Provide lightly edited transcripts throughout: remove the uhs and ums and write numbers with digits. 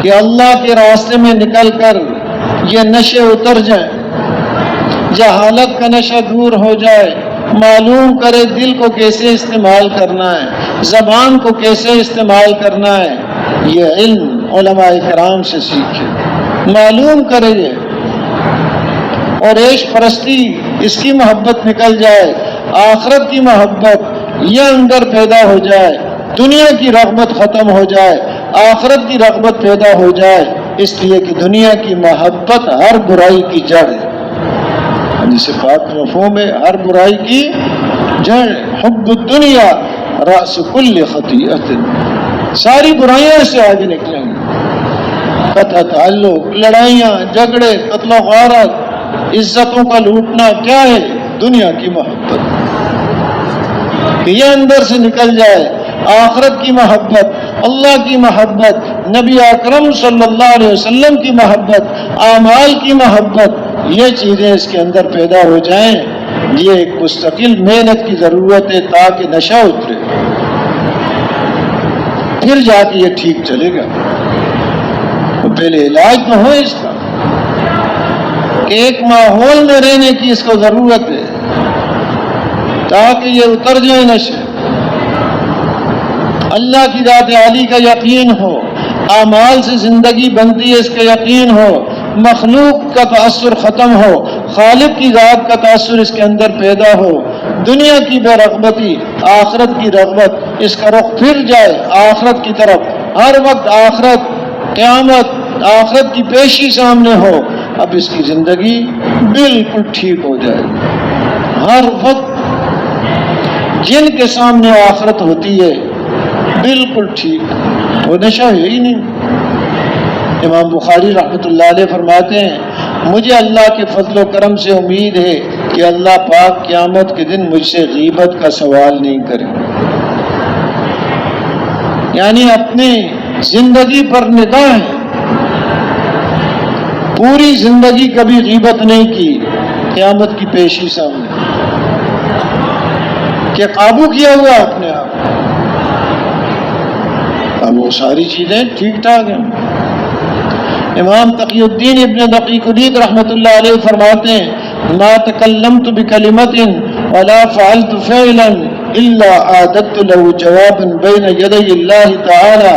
کہ اللہ کے راستے میں نکل کر یہ نشے اتر جائیں، جہالت کا نشہ دور ہو جائے، معلوم کرے دل کو کیسے استعمال کرنا ہے، زبان کو کیسے استعمال کرنا ہے، یہ علم علماء کرام سے سیکھے، معلوم کرے یہ، اور عیش پرستی اس کی محبت نکل جائے، آخرت کی محبت یہ اندر پیدا ہو جائے، دنیا کی رغبت ختم ہو جائے، آخرت کی رغبت پیدا ہو جائے، اس لیے کہ دنیا کی محبت ہر برائی کی جڑ ہے، جس سے پاک مفہوم ہے، ہر برائی کی جڑ، حب الدنیا راس کل خطیئت، ساری برائیاں سے آگے نکلیں گی، قطع تعلق، لڑائیاں، جھگڑے، قتل و غارت، عزتوں کا لوٹنا، کیا ہے؟ دنیا کی محبت، کہ یہ اندر سے نکل جائے، آخرت کی محبت، اللہ کی محبت، نبی اکرم صلی اللہ علیہ وسلم کی محبت، اعمال کی محبت، یہ چیزیں اس کے اندر پیدا ہو جائیں، یہ ایک مستقل محنت کی ضرورت ہے تاکہ نشہ اترے، پھر جا کے یہ ٹھیک چلے گا، پہلے علاج تو ہو اس کا، کہ ایک ماحول میں رہنے کی اس کو ضرورت ہے تاکہ یہ اتر جائے نشے، اللہ کی ذات عالی کا یقین ہو، اعمال سے زندگی بنتی ہے اس کا یقین ہو، مخلوق کا تأثر ختم ہو، خالق کی ذات کا تأثر اس کے اندر پیدا ہو، دنیا کی بے رغبتی، آخرت کی رغبت، اس کا رخ پھر جائے آخرت کی طرف، ہر وقت آخرت، قیامت، آخرت کی پیشی سامنے ہو، اب اس کی زندگی بالکل ٹھیک ہو جائے، ہر وقت جن کے سامنے آخرت ہوتی ہے بالکل ٹھیک، وہ نشہ ہے ہی نہیں۔ امام بخاری رحمۃ اللہ علیہ فرماتے ہیں، مجھے اللہ کے فضل و کرم سے امید ہے کہ اللہ پاک قیامت کے دن مجھ سے غیبت کا سوال نہیں کرے، یعنی اپنی زندگی پر نگاہ ہے، پوری زندگی کبھی غیبت نہیں کی، قیامت کی پیشی سامنے کہ قابو کیا ہوا اپنے آپ، اب وہ ساری چیزیں ٹھیک ٹھاک ہیں۔ امام تقی الدین ابن دقیق العید رحمۃ اللہ علیہ فرماتے ہیں، ما تکلمت بکلمۃ ولا فعلت فعلا الا اعددت له جوابا بین یدی اللہ تعالی،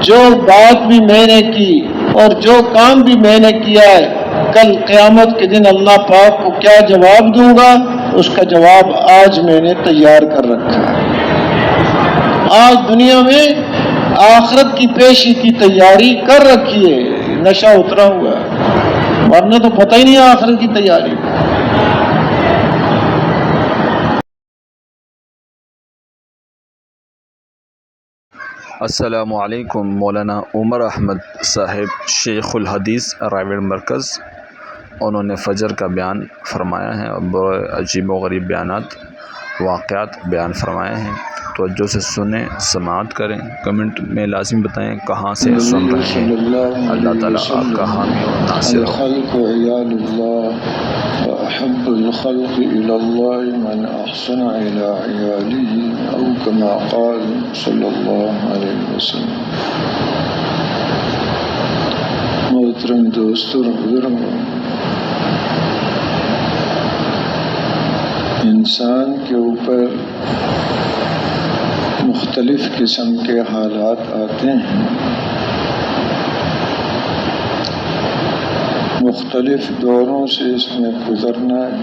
جو بات بھی میں نے کی اور جو کام بھی میں نے کیا ہے، کل قیامت کے دن اللہ پاک کو کیا جواب دوں گا، اس کا جواب آج میں نے تیار کر رکھا ہے، آج دنیا میں آخرت کی پیشی کی تیاری کر رکھی ہے، نشہ اترا ہوا ہے، ورنہ تو پتہ ہی نہیں آخرت کی تیاری۔ السلام علیکم۔ مولانا عمر احمد صاحب شیخ الحدیث رائیوڈ مرکز، انہوں نے فجر کا بیان فرمایا ہے اور بڑے عجیب و غریب بیانات، واقعات بیان فرمائے ہیں، توجہ سے سنیں، سماعت کریں، کمنٹ میں لازم بتائیں کہاں سے سن رہے ہیں۔ اللہ تعالیٰ آپ کا حامی اور ناصر ہو۔ الخلق عیال اللہ واحب الخلق الى اللہ من احسن الى عیاله او كما قال صلی اللہ علیہ وسلم۔ محترم دوستوں اور بزرگوں، انسان کے اوپر مختلف قسم کے حالات آتے ہیں، مختلف دوروں سے اس میں گزرنا ہے۔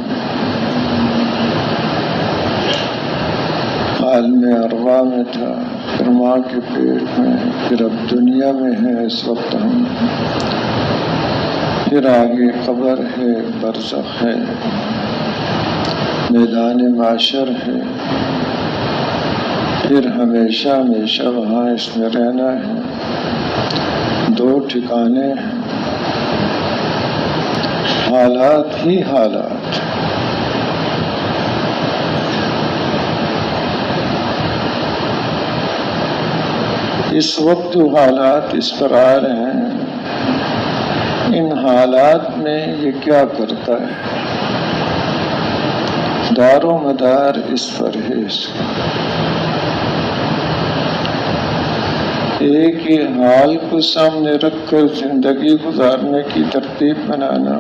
عالم ارواح میں تھا، پھر ماں کے پیٹ میں، پھر اب دنیا میں ہے اس وقت ہم، پھر آگے قبر ہے، برزخ ہے، میدان محشر ہے، پھر ہمیشہ ہمیشہ وہاں اس میں رہنا ہے۔ دو ٹھکانے ہیں، حالات ہی حالات۔ اس وقت جو حالات اس پر آ رہے ہیں، ان حالات میں یہ کیا کرتا ہے، دار و مدار اس پر ہے۔ ایک ہی حال کو سامنے رکھ کر زندگی گزارنے کی ترتیب بنانا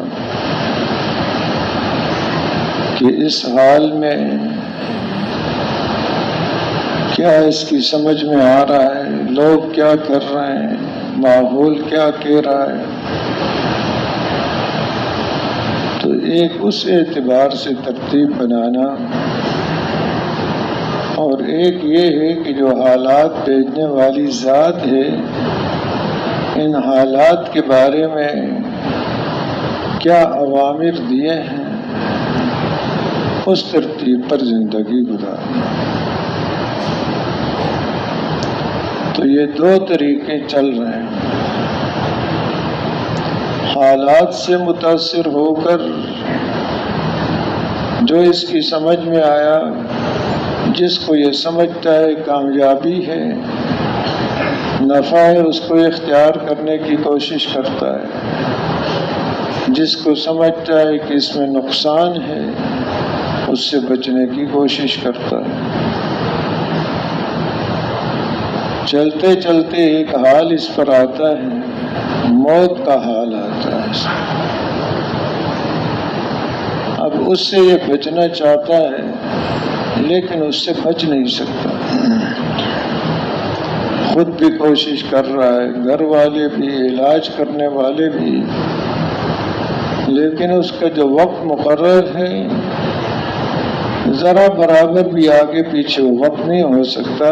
کہ اس حال میں کیا اس کی سمجھ میں آ رہا ہے، لوگ کیا کر رہے ہیں، ماحول کیا کہہ رہا ہے، تو ایک اس اعتبار سے ترتیب بنانا، اور ایک یہ ہے کہ جو حالات بھیجنے والی ذات ہے ان حالات کے بارے میں کیا اوامر دیے ہیں اس ترتیب پر زندگی گزارنا۔ تو یہ دو طریقے چل رہے ہیں، حالات سے متاثر ہو کر جو اس کی سمجھ میں آیا، جس کو یہ سمجھتا ہے کامیابی ہے، نفع ہے، اس کو اختیار کرنے کی کوشش کرتا ہے، جس کو سمجھتا ہے کہ اس میں نقصان ہے اس سے بچنے کی کوشش کرتا ہے۔ چلتے چلتے ایک حال اس پر آتا ہے، موت کا حال آتا ہے۔ اب اس سے یہ بچنا چاہتا ہے لیکن اس سے بچ نہیں سکتا، خود بھی کوشش کر رہا ہے، گھر والے بھی، علاج کرنے والے بھی، لیکن اس کا جو وقت مقرر ہے ذرا برابر بھی آگے پیچھے وقت نہیں ہو سکتا،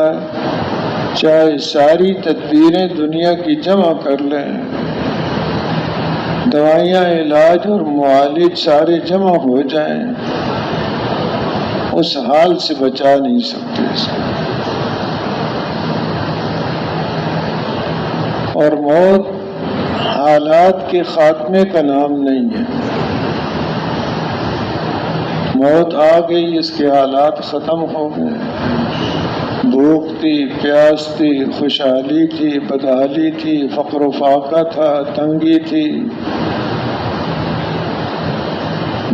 چاہے ساری تدبیریں دنیا کی جمع کر لیں، دوائیاں، علاج اور معالج سارے جمع ہو جائیں، اس حال سے بچا نہیں سکتے اس کو۔ اور موت حالات کے خاتمے کا نام نہیں ہے، موت آ گئی، اس کے حالات ختم ہو گئے، بھوک تھی، پیاس تھی، خوشحالی تھی، بدحالی تھی، فقر و فاقہ تھا، تنگی تھی،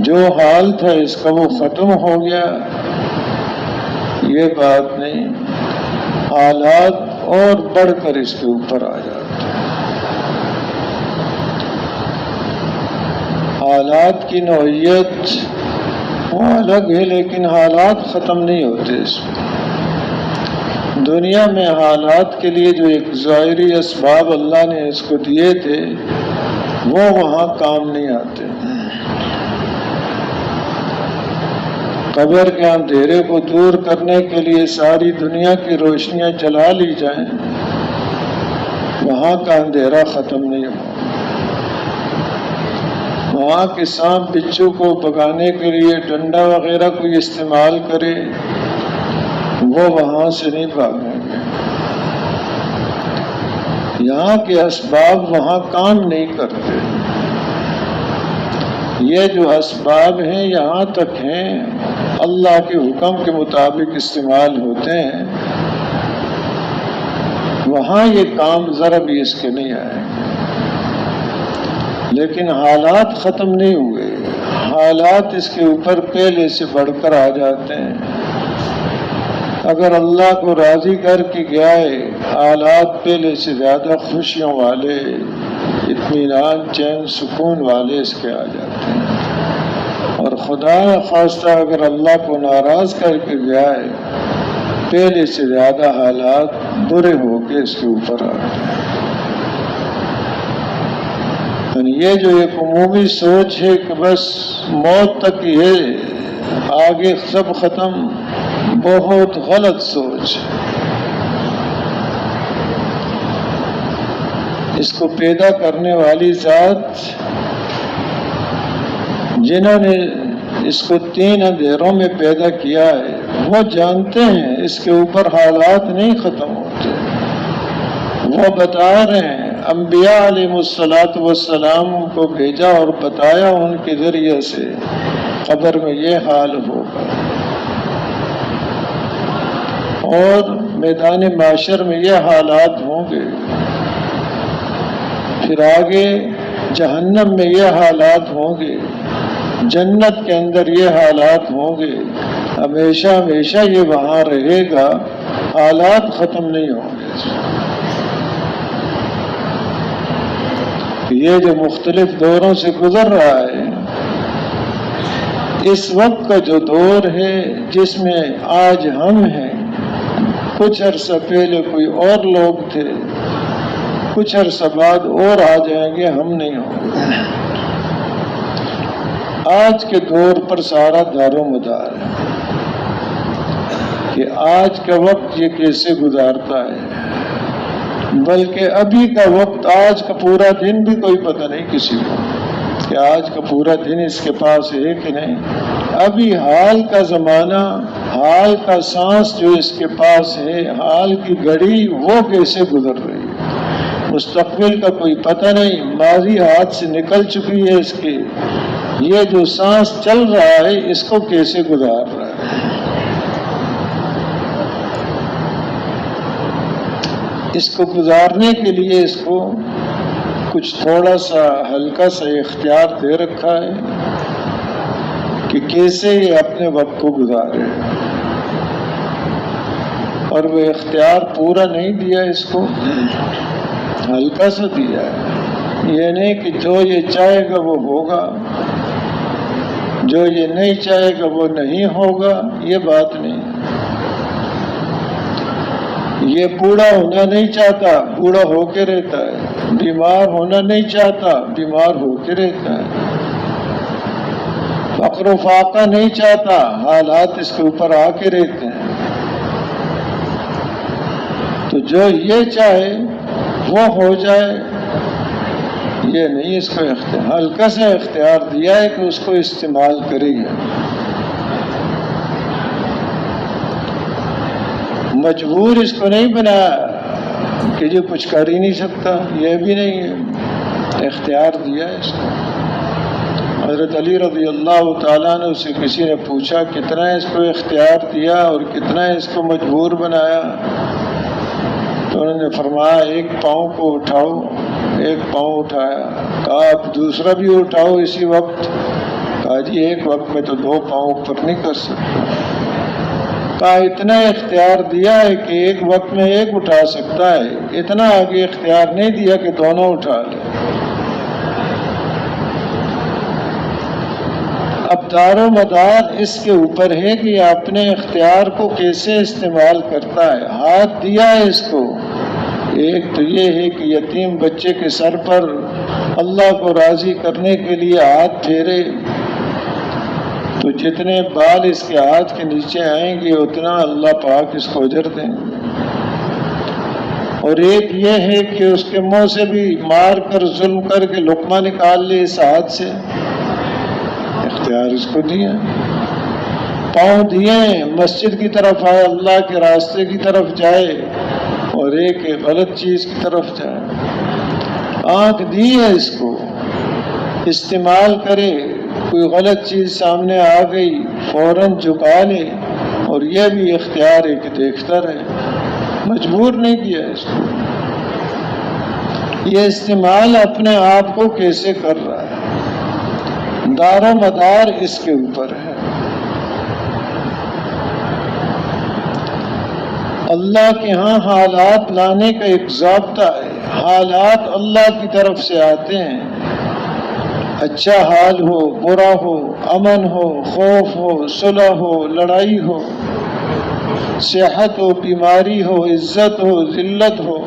جو حال تھا اس کا وہ ختم ہو گیا، یہ بات نہیں، حالات اور بڑھ کر اس کے اوپر آ جاتے ہیں۔ حالات کی نوعیت وہ الگ ہے لیکن حالات ختم نہیں ہوتے اس میں۔ دنیا میں حالات کے لیے جو ایک ظاہری اسباب اللہ نے اس کو دیے تھے وہ وہاں کام نہیں آتے۔ قبر کے اندھیرے کو دور کرنے کے لیے ساری دنیا کی روشنیاں جلا لی جائیں، وہاں کا اندھیرا ختم نہیں ہوا۔ وہاں کے سانپ بچھو کو بھگانے کے لیے ڈنڈا وغیرہ کوئی استعمال کرے، وہ وہاں سے نہیں بھاگیں گے۔ یہاں کے اسباب وہاں کام نہیں کرتے، یہ جو اسباب ہیں یہاں تک ہیں، اللہ کے حکم کے مطابق استعمال ہوتے ہیں، وہاں یہ کام ذرا بھی اس کے نہیں آئے گے۔ لیکن حالات ختم نہیں ہوئے، حالات اس کے اوپر پہلے سے بڑھ کر آ جاتے ہیں۔ اگر اللہ کو راضی کر کے گیا ہے، حالات پہلے سے زیادہ خوشیوں والے، اطمینان، چین، سکون والے اس کے آ جاتے ہیں۔ اور خدا خواستہ اگر اللہ کو ناراض کر کے گیا ہے، پہلے سے زیادہ حالات برے ہو کے اس کے اوپر آتے ہیں۔ یعنی یہ جو ایک عمومی سوچ ہے کہ بس موت تک ہی ہے، آگے سب ختم، بہت غلط سوچ ہے۔ اس کو پیدا کرنے والی ذات، جنہوں نے اس کو 3 اندھیروں میں پیدا کیا ہے، وہ جانتے ہیں اس کے اوپر حالات نہیں ختم ہوتے۔ وہ بتا رہے ہیں، انبیاء علیہ السلام کو بھیجا اور بتایا ان کے ذریعے سے قبر میں یہ حال ہوگا، اور میدان معاشر میں یہ حالات ہوں گے، پھر آگے جہنم میں یہ حالات ہوں گے، جنت کے اندر یہ حالات ہوں گے، ہمیشہ ہمیشہ یہ وہاں رہے گا، حالات ختم نہیں ہوں گے۔ کہ یہ جو مختلف دوروں سے گزر رہا ہے، اس وقت کا جو دور ہے جس میں آج ہم ہیں، کچھ عرصہ پہلے کوئی اور لوگ تھے، کچھ عرصہ بعد اور آ جائیں گے، ہم نہیں ہوں گے۔ آج کے دور پر سارا دار و مدار ہے کہ آج کا وقت یہ کیسے گزارتا ہے، بلکہ ابھی کا وقت، آج کا پورا دن بھی کوئی پتہ نہیں کسی کو کہ آج کا پورا دن اس کے پاس ہے کہ نہیں۔ ابھی حال کا زمانہ، حال کا سانس جو اس کے پاس ہے، حال کی گھڑی وہ کیسے گزر رہی ہے، مستقبل کا کوئی پتہ نہیں، ماضی ہاتھ سے نکل چکی ہے اس کی، یہ جو سانس چل رہا ہے اس کو کیسے گزار رہا ہے۔ اس کو گزارنے کے لیے اس کو کچھ تھوڑا سا ہلکا سا اختیار دے رکھا ہے کہ کیسے یہ اپنے وقت کو گزارے، اور وہ اختیار پورا نہیں دیا، اس کو ہلکا سا دیا ہے۔ یہ نہیں کہ جو یہ چاہے گا وہ ہوگا، جو یہ نہیں چاہے گا وہ نہیں ہوگا، یہ بات نہیں۔ یہ بوڑھا ہونا نہیں چاہتا، بوڑھا ہو کے رہتا ہے، بیمار ہونا نہیں چاہتا، بیمار ہو کے رہتا ہے، فقر و فاقہ نہیں چاہتا، حالات اس کے اوپر آ کے رہتے ہیں۔ تو جو یہ چاہے وہ ہو جائے، یہ نہیں، اس کو اختیار، ہلکا سا اختیار دیا ہے کہ اس کو استعمال کرے گا۔ مجبور اس کو نہیں بنایا کہ جو کچھ کر ہی نہیں سکتا، یہ بھی نہیں ہے، اختیار دیا ہے اس کو۔ حضرت علی رضی اللہ تعالیٰ عنہ سے کسی نے پوچھا کتنا اس کو اختیار دیا اور کتنا اس کو مجبور بنایا، تو انہوں نے فرمایا ایک پاؤں کو اٹھاؤ، ایک پاؤں اٹھایا، کہا آپ دوسرا بھی اٹھاؤ اسی وقت، کہا جی ایک وقت میں تو دو پاؤں اوپر نہیں کر سکتا، کہا اتنا اختیار دیا ہے کہ ایک وقت میں ایک اٹھا سکتا ہے، اتنا آگے اختیار نہیں دیا کہ دونوں اٹھا لے۔ اب دار و مدار اس کے اوپر ہے کہ اپنے اختیار کو کیسے استعمال کرتا ہے۔ ہاتھ دیا ہے اس کو، ایک تو یہ ہے کہ یتیم بچے کے سر پر اللہ کو راضی کرنے کے لیے ہاتھ پھیرے، تو جتنے بال اس کے ہاتھ کے نیچے آئیں گے اتنا اللہ پاک اس کو اجر دیں گے۔ اور ایک یہ ہے کہ اس کے منہ سے بھی مار کر ظلم کر کے لقمہ نکال لے اس ہاتھ سے، اختیار اس کو دیا۔ پاؤں دیے مسجد کی طرف آئے، اللہ کے راستے کی طرف جائے، اور ایک غلط چیز کی طرف جائے۔ آنکھ دی ہے اس کو، استعمال کرے، کوئی غلط چیز سامنے آ گئی فوراً جھکا لے، اور یہ بھی اختیار ہے کہ دیکھتا رہے، مجبور نہیں کیا اس کو۔ یہ استعمال اپنے آپ کو کیسے کر رہا ہے، دار و مدار اس کے اوپر ہے۔ اللہ کے ہاں حالات لانے کا ایک ضابطہ ہے، حالات اللہ کی طرف سے آتے ہیں، اچھا حال ہو، برا ہو، امن ہو، خوف ہو، صلح ہو، لڑائی ہو، صحت ہو، بیماری ہو، عزت ہو، ذلت ہو،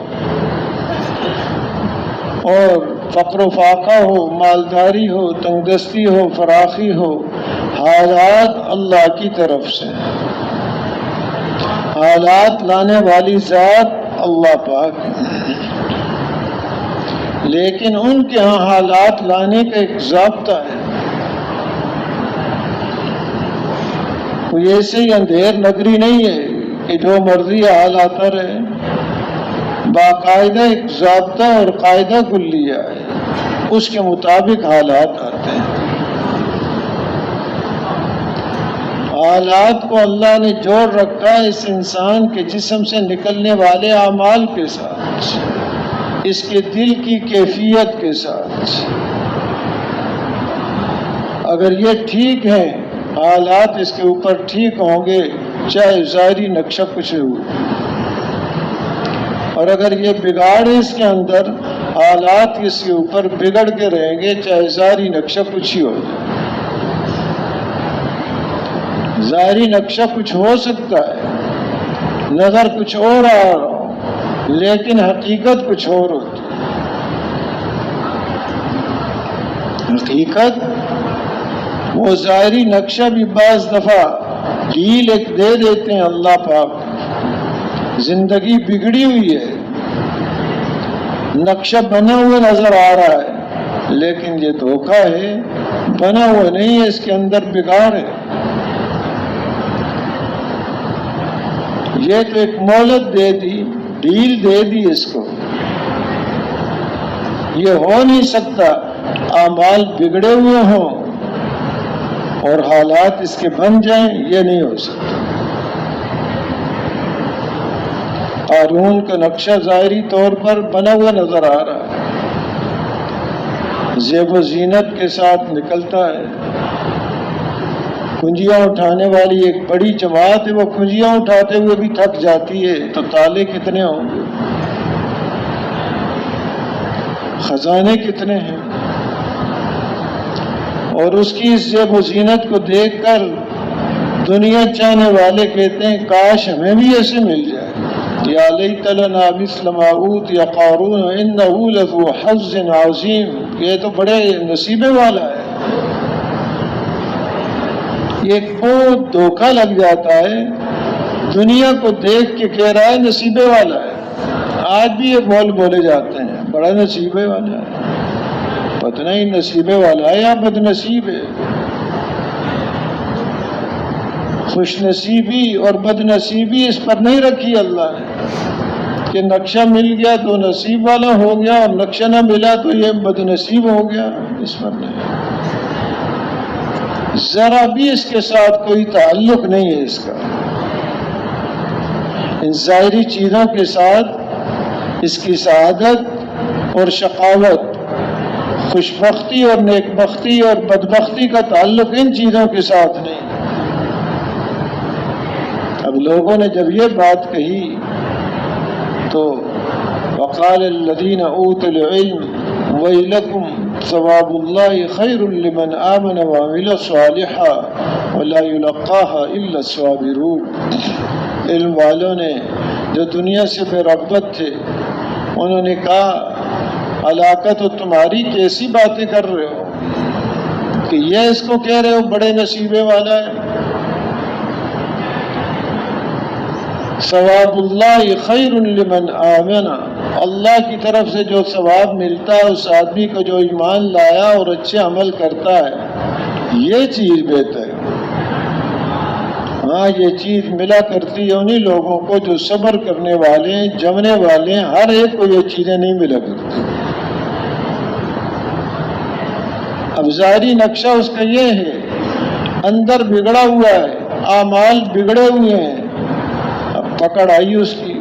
اور فقر و فاقہ ہو، مالداری ہو، تنگ دستی ہو، فراخی ہو، حالات اللہ کی طرف سے، حالات لانے والی ذات اللہ پاک ہے، لیکن ان کے ہاں حالات لانے کا ایک ضابطہ ہے۔ کوئی ایسے ہی اندھیر نگری نہیں ہے کہ جو مرضی حال آتا رہے، باقاعدہ ایک ضابطہ اور قاعدہ کلیہ ہے، اس کے مطابق حالات آتے ہیں۔ حالات کو اللہ نے جوڑ رکھا ہے اس انسان کے جسم سے نکلنے والے اعمال کے ساتھ، اس کے دل کی کیفیت کے ساتھ۔ اگر یہ ٹھیک ہے، حالات اس کے اوپر ٹھیک ہوں گے، چاہے ظاہری نقشہ کچھ ہو، اور اگر یہ بگاڑ ہے اس کے اندر، حالات اس کے اوپر بگڑ کے رہیں گے، چاہے ظاہری نقشہ کچھ ہی ہو جائے۔ ظاہری نقشہ کچھ ہو سکتا ہے، نظر کچھ اور آ رہا ہو، لیکن حقیقت کچھ اور ہوتی ہے۔ حقیقت وہ ظاہری نقشہ بھی بعض دفعہ ڈھیل ایک دے دیتے ہیں اللہ پاک، زندگی بگڑی ہوئی ہے، نقشہ بنا ہوا نظر آ رہا ہے، لیکن یہ دھوکہ ہے، بنا ہوا نہیں ہے، اس کے اندر بگاڑ ہے۔ یہ تو ایک مہلت دے دی، ڈھیل دے دی اس کو۔ یہ ہو نہیں سکتا اعمال بگڑے ہوئے ہوں اور حالات اس کے بن جائیں، یہ نہیں ہو سکتا۔ قارون کا نقشہ ظاہری طور پر بنا ہوا نظر آ رہا ہے، زیب و زینت کے ساتھ نکلتا ہے، کنجیاں اٹھانے والی ایک بڑی جماعت ہے، وہ کنجیاں اٹھاتے ہوئے بھی تھک جاتی ہے، تو تالے کتنے ہوں گے، خزانے کتنے ہیں۔ اور اس کی اس زیب و زینت کو دیکھ کر دنیا چاہنے والے کہتے ہیں کاش ہمیں بھی ایسے مل جائے۔ یا لیت لنا مثل ما اوتی قارون انہ لذو حظ عظیم، یہ تو بڑے نصیبے والا ہے۔ یہ بہت دھوکہ لگ جاتا ہے، دنیا کو دیکھ کے کہہ رہا ہے نصیبے والا ہے۔ آج بھی یہ بول بولے جاتے ہیں بڑا نصیبے والا ہے، پتہ نہیں نصیبے والا ہے یا بد نصیب ہے۔ خوش نصیبی اور بد نصیبی اس پر نہیں رکھی اللہ نے کہ نقشہ مل گیا تو نصیب والا ہو گیا اور نقشہ نہ ملا تو یہ بد نصیب ہو گیا، اس پر نہیں، ذرا بھی اس کے ساتھ کوئی تعلق نہیں ہے اس کا۔ ان ظاہری چیزوں کے ساتھ اس کی سعادت اور شقاوت، خوشبختی اور نیکبختی اور بدبختی کا تعلق ان چیزوں کے ساتھ نہیں۔ اب لوگوں نے جب یہ بات کہی تو وقال الذین اوتوا العلم ویلکم ثواب اللہ خیر لمن آمن وعمل صالحا ولا یلقاها الا الصابرون۔ علم والوں نے جو دنیا سے بے رغبت تھے، انہوں نے کہا ہلاکت تو تمہاری، کیسی باتیں کر رہے ہو کہ یہ اس کو کہہ رہے ہو بڑے نصیبے والا ہے۔ ثواب اللہ خیر لمن آمن، اللہ کی طرف سے جو ثواب ملتا ہے اس آدمی کو جو ایمان لایا اور اچھے عمل کرتا ہے، یہ چیز بہتر ہے۔ ہاں یہ چیز ملا کرتی ہے انہی لوگوں کو جو صبر کرنے والے ہیں، جمنے والے ہیں، ہر ایک کو یہ چیزیں نہیں ملا کرتی۔ اب ظاہری نقشہ اس کا یہ ہے، اندر بگڑا ہوا ہے، اعمال بگڑے ہوئے ہیں۔ اب پکڑ آئی اس کی،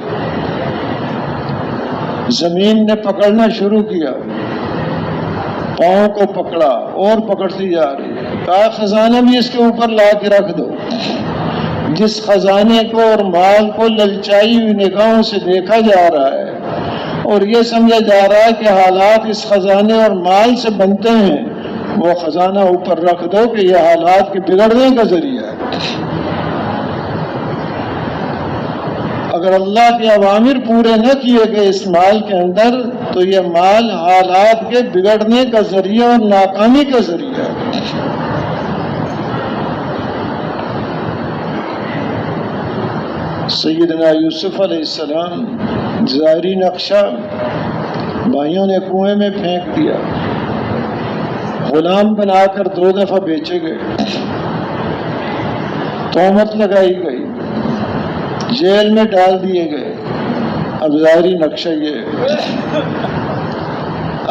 زمین نے پکڑنا شروع کیا، پاؤں کو پکڑا اور پکڑتی جا رہی ہے، کہا خزانہ بھی اس کے اوپر لا کے رکھ دو۔ جس خزانے کو اور مال کو للچائی ہوئی نگاہوں سے دیکھا جا رہا ہے اور یہ سمجھا جا رہا ہے کہ حالات اس خزانے اور مال سے بنتے ہیں، وہ خزانہ اوپر رکھ دو کہ یہ حالات کے بگڑنے کا ذریعہ ہے۔ اگر اللہ کے اوامر پورے نہ کیے گئے اس مال کے اندر تو یہ مال حالات کے بگڑنے کا ذریعہ اور ناکامی کا ذریعہ ہے۔ سیدنا یوسف علیہ السلام ظاہری نقشہ بھائیوں نے کنویں میں پھینک دیا، غلام بنا کر 2 دفعہ بیچے گئے، تہمت لگائی گئی، جیل میں ڈال دیے گئے۔ اب ظاہری نقشہ یہ ہے،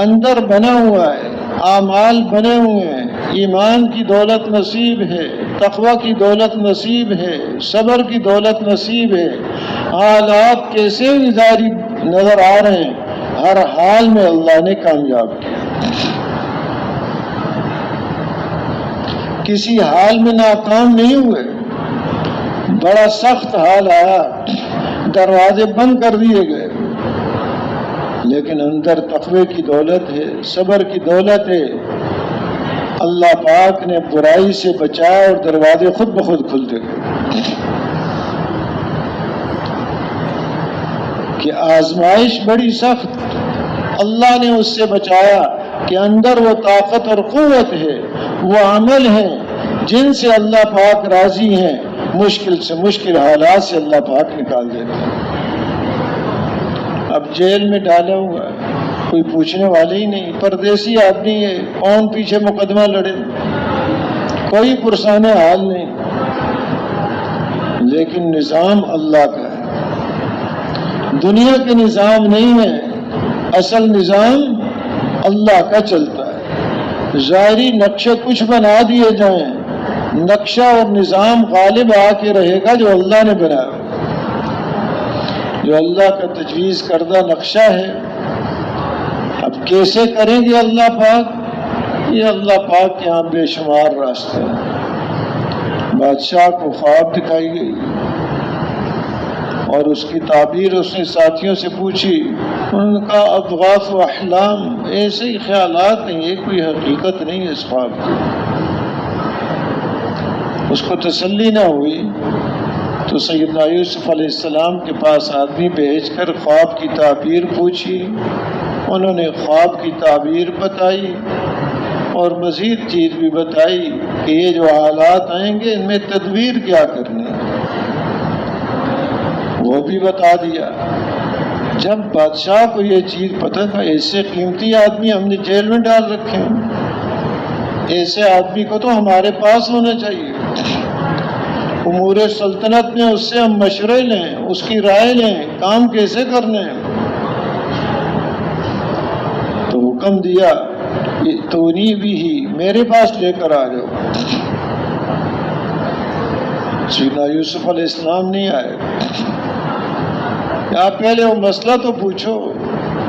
اندر بنا ہوا ہے، اعمال بنے ہوئے ہیں، ایمان کی دولت نصیب ہے، تقوی کی دولت نصیب ہے، صبر کی دولت نصیب ہے، حالات کیسے بھی ظاہری نظر آ رہے ہیں، ہر حال میں اللہ نے کامیاب کیا، کسی حال میں ناکام نہیں ہوئے۔ بڑا سخت حال آیا، دروازے بند کر دیے گئے، لیکن اندر تقوی کی دولت ہے، صبر کی دولت ہے، اللہ پاک نے برائی سے بچایا اور دروازے خود بخود کھلتے گئے کہ آزمائش بڑی سخت، اللہ نے اس سے بچایا کہ اندر وہ طاقت اور قوت ہے، وہ عمل ہے جن سے اللہ پاک راضی ہیں، مشکل سے مشکل حالات سے اللہ پاک نکال دیتے ہیں۔ اب جیل میں ڈالا ہوا ہے، کوئی پوچھنے والے ہی نہیں، پردیسی آدمی ہے، کون پیچھے مقدمہ لڑے، کوئی پرسان حال نہیں، لیکن نظام اللہ کا ہے، دنیا کے نظام نہیں ہے، اصل نظام اللہ کا چلتا ہے۔ ظاہری نقشے کچھ بنا دیے جائیں، نقشہ اور نظام غالب آ کے رہے گا جو اللہ نے بنایا، جو اللہ کا تجویز کردہ نقشہ ہے۔ اب کیسے کریں گے اللہ پاک؟ یہ اللہ پاک کے یہاں بے شمار راستے ہیں۔ بادشاہ کو خواب دکھائی گئی اور اس کی تعبیر اس نے ساتھیوں سے پوچھی، ان کا اضغاث و احلام، ایسے ہی خیالات ہیں، یہ کوئی حقیقت نہیں ہے اس خواب کی۔ اس کو تسلی نہ ہوئی تو سیدنا یوسف علیہ السلام کے پاس آدمی بھیج کر خواب کی تعبیر پوچھی، انہوں نے خواب کی تعبیر بتائی اور مزید چیز بھی بتائی کہ یہ جو حالات آئیں گے ان میں تدبیر کیا کرنی ہے، وہ بھی بتا دیا۔ جب بادشاہ کو یہ چیز پتہ تھا، ایسے قیمتی آدمی ہم نے جیل میں ڈال رکھے ہیں، ایسے آدمی کو تو ہمارے پاس ہونا چاہیے، امور سلطنت میں اس سے ہم مشورے لیں، اس کی رائے لیں، کام کیسے کرنے ہیں۔ تو حکم دیا تونی بھی ہی، میرے پاس لے کر آ جاؤ۔ سیدنا یوسف علیہ السلام نہیں آئے، آپ پہلے وہ مسئلہ تو پوچھو،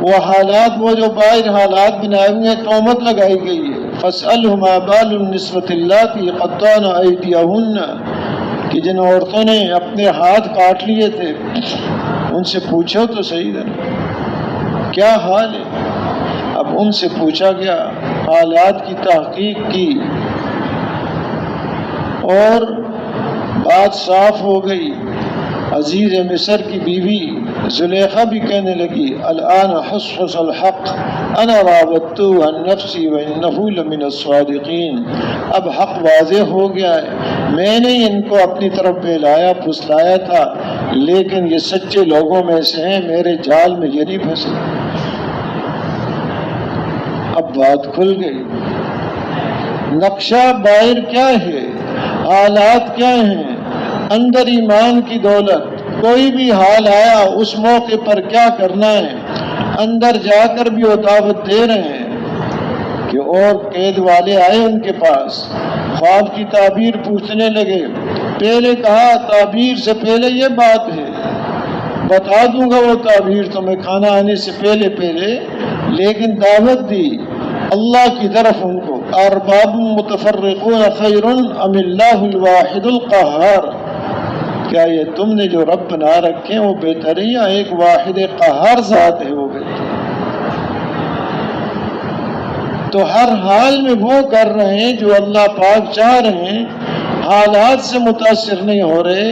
وہ حالات، وہ جو باہر حالات بنائے ہوئے ہیں، تہمت لگائی گئی ہے، فَاسْأَلْهُمْ بَالُ النِّسْوَةِ اللَّاتِي قَطَّعْنَ أَيْدِيَهُنَّ، کہ جن عورتوں نے اپنے ہاتھ کاٹ لیے تھے، ان سے پوچھو تو صحیح ہے کیا حال ہے۔ اب ان سے پوچھا گیا، حالات کی تحقیق کی اور بات صاف ہو گئی۔ عزیز مصر کی بیوی زلیخا بھی کہنے لگی، الآن حصحص الحق انا راودته عن نفسی وانه لمن الصادقین، اب حق واضح ہو گیا ہے، میں نے ان کو اپنی طرف بہلایا پھسلایا تھا، لیکن یہ سچے لوگوں میں سے ہیں، میرے جال میں یہ نہیں پھنسے۔ اب بات کھل گئی، نقشہ باہر کیا ہے، حالات کیا ہیں، اندر ایمان کی دولت، کوئی بھی حال آیا اس موقع پر کیا کرنا ہے۔ اندر جا کر بھی وہ دعوت دے رہے ہیں کہ اور قید والے آئے ان کے پاس، خواب کی تعبیر پوچھنے لگے، پہلے کہا تعبیر سے پہلے یہ بات ہے، بتا دوں گا وہ تعبیر تمہیں کھانا آنے سے پہلے پہلے، لیکن دعوت دی اللہ کی طرف ان کو، ارباب متفرقون خیر ام اللہ الواحد القہار، کیا یہ تم نے جو رب بنا رکھے وہ بہتر ہے یا ایک واحد قہار ذات ہے وہ بہتر؟ تو ہر حال میں وہ کر رہے ہیں جو اللہ پاک چاہ رہے ہیں، حالات سے متاثر نہیں ہو رہے،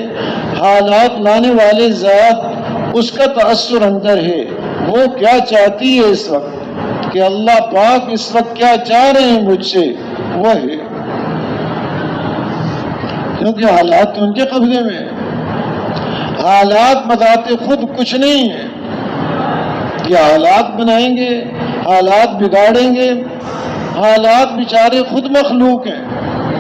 حالات لانے والے ذات اس کا تأثر اندر ہے، وہ کیا چاہتی ہے اس وقت، کہ اللہ پاک اس وقت کیا چاہ رہے ہیں مجھ سے، وہ ہے، کیونکہ حالات تو ان کے قبضے میں ہیں۔ حالات بذات خود کچھ نہیں ہے کہ حالات بنائیں گے، حالات بگاڑیں گے، حالات بیچارے خود مخلوق ہیں،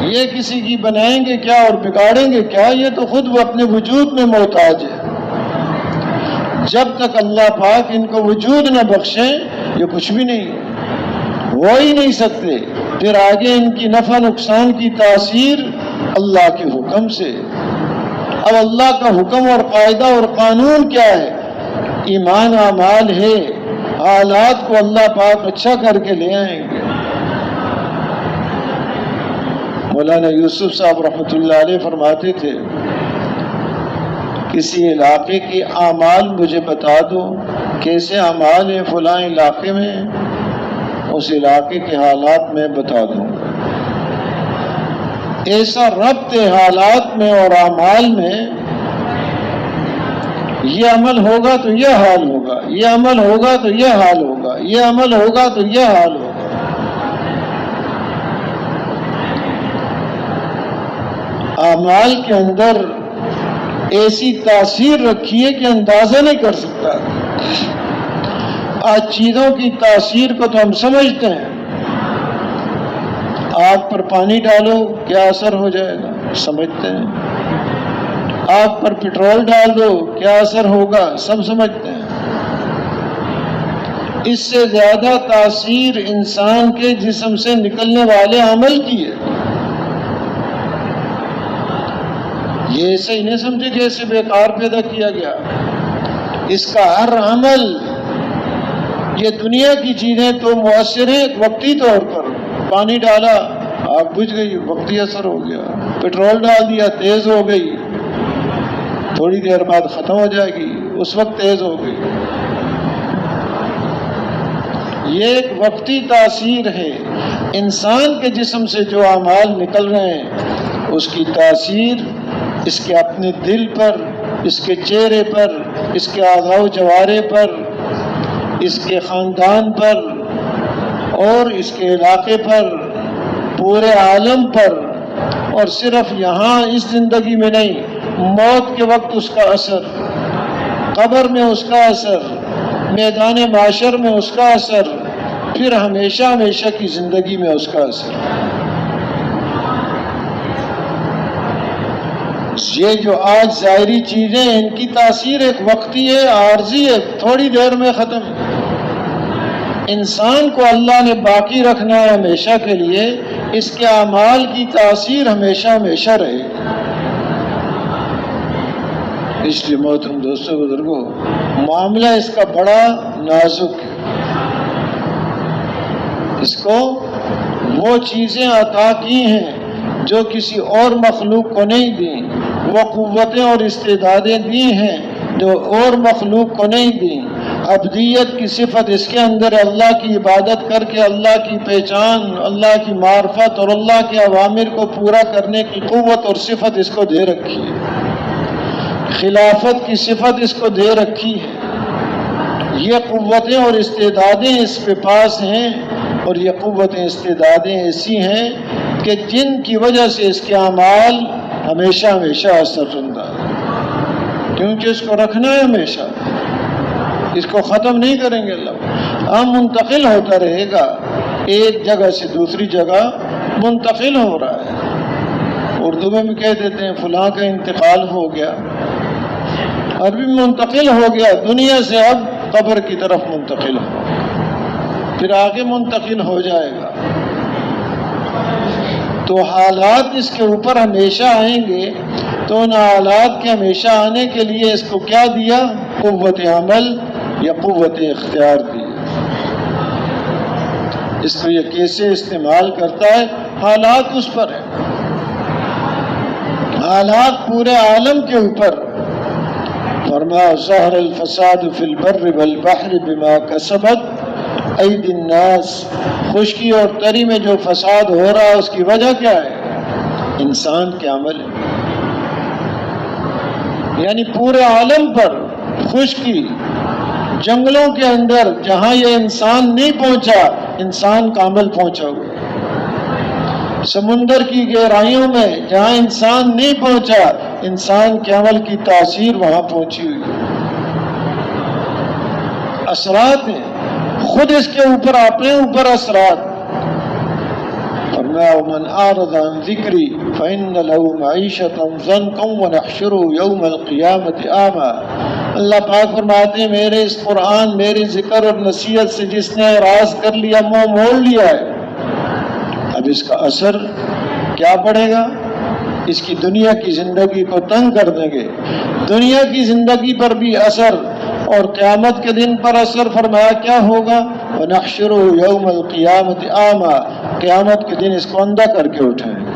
یہ کسی کی بنائیں گے کیا اور بگاڑیں گے کیا، یہ تو خود وہ اپنے وجود میں محتاج ہے۔ جب تک اللہ پاک ان کو وجود نہ بخشیں یہ کچھ بھی نہیں ہو ہی نہیں سکتے، پھر آگے ان کی نفع نقصان کی تاثیر اللہ کے حکم سے۔ اب اللہ کا حکم اور قاعدہ اور قانون کیا ہے؟ ایمان اعمال ہے، حالات کو اللہ پاک اچھا کر کے لے آئیں گے۔ مولانا یوسف صاحب رحمۃ اللہ علیہ فرماتے تھے، کسی علاقے کے اعمال مجھے بتا دو کیسے اعمال ہیں فلاں علاقے میں، اس علاقے کے حالات میں بتا دوں گا۔ ایسا ربط حالات میں اور اعمال میں، یہ عمل ہوگا تو یہ حال ہوگا، یہ عمل ہوگا تو یہ حال ہوگا، یہ عمل ہوگا تو یہ حال ہوگا۔ اعمال کے اندر ایسی تاثیر رکھی ہے کہ اندازہ نہیں کر سکتا۔ آج چیزوں کی تاثیر کو تو ہم سمجھتے ہیں، آگ پر پانی ڈالو کیا اثر ہو جائے گا سمجھتے ہیں، آگ پر پٹرول ڈال دو کیا اثر ہوگا سب سمجھتے ہیں۔ اس سے زیادہ تاثیر انسان کے جسم سے نکلنے والے عمل کی ہے۔ یہ ایسے ہی نہیں سمجھے کہ ایسے بیکار پیدا کیا گیا، اس کا ہر عمل، یہ دنیا کی چیزیں تو مؤثر ہیں وقتی طور پر، پانی ڈالا آگ بجھ گئی وقتی اثر ہو گیا، پٹرول ڈال دیا تیز ہو گئی، تھوڑی دیر بعد ختم ہو جائے گی، اس وقت تیز ہو گئی۔ یہ ایک وقتی تاثیر ہے۔ انسان کے جسم سے جو اعمال نکل رہے ہیں اس کی تاثیر اس کے اپنے دل پر، اس کے چہرے پر، اس کے اعضاء و جوارح پر، اس کے خاندان پر اور اس کے علاقے پر، پورے عالم پر، اور صرف یہاں اس زندگی میں نہیں، موت کے وقت اس کا اثر، قبر میں اس کا اثر، میدان معاشر میں اس کا اثر، پھر ہمیشہ ہمیشہ کی زندگی میں اس کا اثر۔ یہ جو آج ظاہری چیزیں ان کی تاثیر ایک وقتی ہے، عارضی ہے، تھوڑی دیر میں ختم۔ انسان کو اللہ نے باقی رکھنا ہے ہمیشہ کے لیے، اس کے اعمال کی تاثیر ہمیشہ ہمیشہ رہے۔ اس لیے محترم دوستوں بزرگوں، معاملہ اس کا بڑا نازک ہے۔ اس کو وہ چیزیں عطا کی ہیں جو کسی اور مخلوق کو نہیں دیں، وہ قوتیں اور استعدادیں دی ہیں جو اور مخلوق کو نہیں دیں۔ عبدیت کی صفت اس کے اندر اللہ کی عبادت کر کے اللہ کی پہچان، اللہ کی معرفت اور اللہ کے اوامر کو پورا کرنے کی قوت اور صفت اس کو دے رکھی ہے۔ خلافت کی صفت اس کو دے رکھی ہے۔ یہ قوتیں اور استعدادیں اس کے پاس ہیں، اور یہ قوتیں استعدادیں ایسی ہیں کہ جن کی وجہ سے اس کے اعمال ہمیشہ ہمیشہ اثر رندہ ہے، کیونکہ اس کو رکھنا ہے ہمیشہ، اس کو ختم نہیں کریں گے اللہ۔ ہم منتقل ہوتا رہے گا، ایک جگہ سے دوسری جگہ منتقل ہو رہا ہے۔ اردو میں بھی کہہ دیتے ہیں فلاں کا انتقال ہو گیا، عربی میں منتقل ہو گیا، دنیا سے اب قبر کی طرف منتقل ہو، پھر آگے منتقل ہو جائے گا۔ تو حالات اس کے اوپر ہمیشہ آئیں گے، تو ان حالات کے ہمیشہ آنے کے لیے اس کو کیا دیا؟ قوت عمل یا قوت اختیار دی۔ اس کو یہ کیسے استعمال کرتا ہے؟ حالات اس پر ہیں، حالات پورے عالم کے اوپر۔ فرمایا ظہر الفساد فی البر والبحر بما کسبت ایدی الناس، خشکی اور تری میں جو فساد ہو رہا ہے اس کی وجہ کیا ہے؟ انسان کے عمل ہے۔ یعنی پورے عالم پر خشکی، جنگلوں کے اندر جہاں یہ انسان نہیں پہنچا، انسان کا عمل پہنچا ہوا، سمندر کی گہرائیوں میں جہاں انسان نہیں پہنچا، انسان کے عمل کی تاثیر وہاں پہنچی ہوئی۔ اثرات ہیں، خود اس کے اوپر اپنے اوپر اثرات۔ فرمایا ومن اعرض عن ذکری فإن له معیشۃ ضنکا ونحشره یوم القیامۃ اعمی۔ اللہ پاک فرماتے ہیں میرے اس قرآن، میرے ذکر اور نصیحت سے جس نے اعراض کر لیا، منہ موڑ لیا ہے، اب اس کا اثر کیا پڑے گا؟ اس کی دنیا کی زندگی کو تنگ کر دیں گے، دنیا کی زندگی پر بھی اثر، اور قیامت کے دن پر اثر۔ فرمایا کیا ہوگا؟ وَنَحْشُرُهُ يَوْمَ الْقِيَامَةِ أَعْمَى، قیامت کے دن اس کو اندھا کر کے اٹھائیں گے۔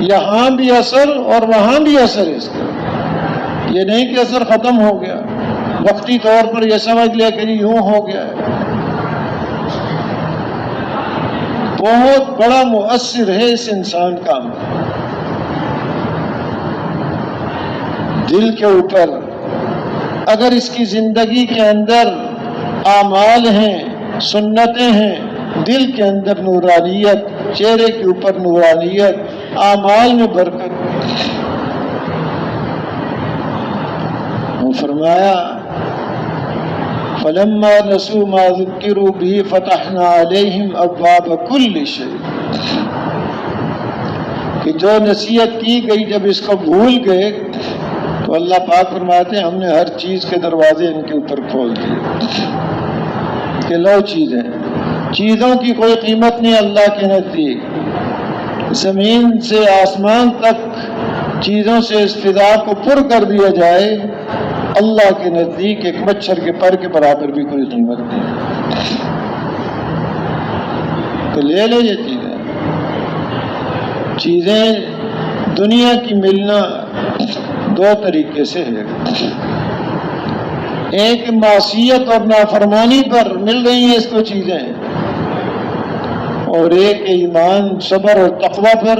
یہاں بھی اثر اور وہاں بھی اثر ہے اس کا، یہ نہیں کہ اثر ختم ہو گیا۔ وقتی طور پر یہ سمجھ لیا کہ یوں ہو گیا ہے، بہت بڑا مؤثر ہے اس انسان کا عمل۔ دل کے اوپر اگر اس کی زندگی کے اندر اعمال ہیں، سنتیں ہیں، دل کے اندر نورانیت، چہرے کے اوپر نورانیت، اعمال میں برکت۔ وہ فرمایا فلما نسوا ما ذکروا به فتحنا علیہم ابواب کل شیء، کہ جو نصیحت کی گئی جب اس کو بھول گئے تو اللہ پاک فرماتے ہیں ہم نے ہر چیز کے دروازے ان کے اوپر کھول دیے کہ لو چیزیں، چیزوں کی کوئی قیمت نہیں اللہ کے نزدیک۔ زمین سے آسمان تک چیزوں سے اس فضا کو پر کر دیا جائے، اللہ کے نزدیک ایک مچھر کے پر کے برابر بھی کوئی قیمت نہیں۔ تو لے لے یہ چیزیں دنیا کی ملنا دو طریقے سے ہے، ایک معصیت اور نافرمانی پر مل رہی ہیں اس کو چیزیں، اور ایک ایمان، صبر اور تقوی پر،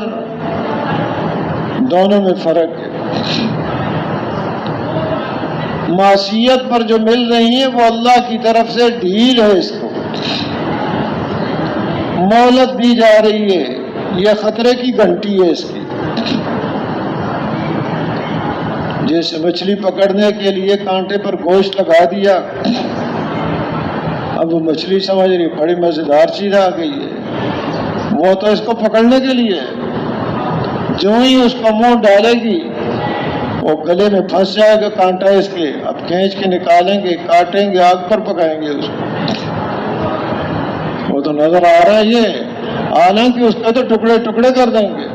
دونوں میں فرق ہے۔ معصیت پر جو مل رہی ہیں وہ اللہ کی طرف سے ڈھیل ہے، اس کو مہلت دی جا رہی ہے، یہ خطرے کی گھنٹی ہے اس کی۔ جیسے مچھلی پکڑنے کے لیے کانٹے پر گوشت لگا دیا، اب وہ مچھلی سمجھ رہی بڑی مزیدار چیز آ گئی ہے، وہ تو اس کو پکڑنے کے لیے، جو ہی اس کو منہ ڈالے گی وہ گلے میں پھنس جائے گا کانٹا اس کے، اب کھینچ کے نکالیں گے، کاٹیں گے، آگ پر پکائیں گے اس کو، وہ تو نظر آ رہا ہے یہ، حالانکہ اس کا تو ٹکڑے ٹکڑے کر دیں گے۔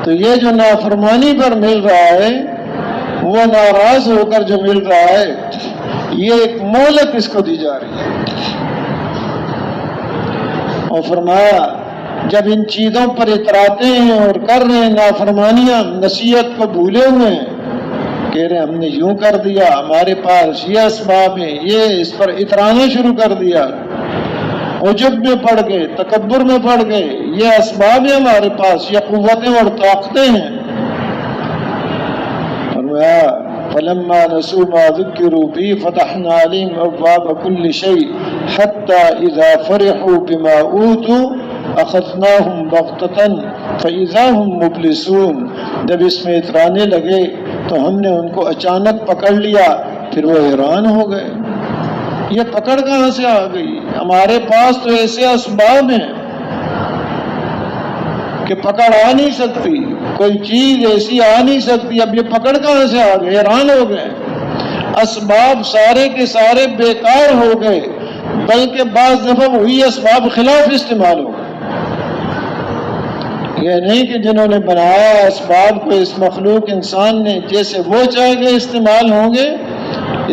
تو یہ جو نافرمانی پر مل رہا ہے، وہ ناراض ہو کر جو مل رہا ہے، یہ ایک مہلت اس کو دی جا رہی ہے۔ اور فرمایا جب ان چیزوں پر اتراتے ہیں اور کر رہے ہیں نافرمانیاں، نصیحت کو بھولے ہوئے ہیں، کہہ رہے ہم نے یوں کر دیا، ہمارے پاس یہ اسباب ہیں، یہ اس پر اترانا شروع کر دیا، عجب میں پڑ گئے، تکبر میں پڑ گئے، یہ اسباب ہیں ہمارے پاس، یہ قوتیں اور طاقتیں ہیں۔ فرمایا فلما نسوا ما ذکروا به فتحنا عليهم ابواب كل شيء حتى اذا فرحوا بما اوتوا اخذناهم بغتة فاذا هم مبلسون، جب اس میں اترانے لگے تو ہم نے ان کو اچانک پکڑ لیا، پھر وہ حیران ہو گئے، یہ پکڑ کہاں سے آ گئی؟ ہمارے پاس تو ایسے اسباب ہیں کہ پکڑ آ نہیں سکتی، کوئی چیز ایسی آ نہیں سکتی، اب یہ پکڑ کہاں سے آ گئے؟ حیران ہو گئے، اسباب سارے کے سارے بیکار ہو گئے، بلکہ بعض دفعہ وہی اسباب خلاف استعمال ہو گئے۔ یہ نہیں کہ جنہوں نے بنایا اسباب کو، اس مخلوق انسان نے، جیسے وہ چاہے گے استعمال ہوں گے،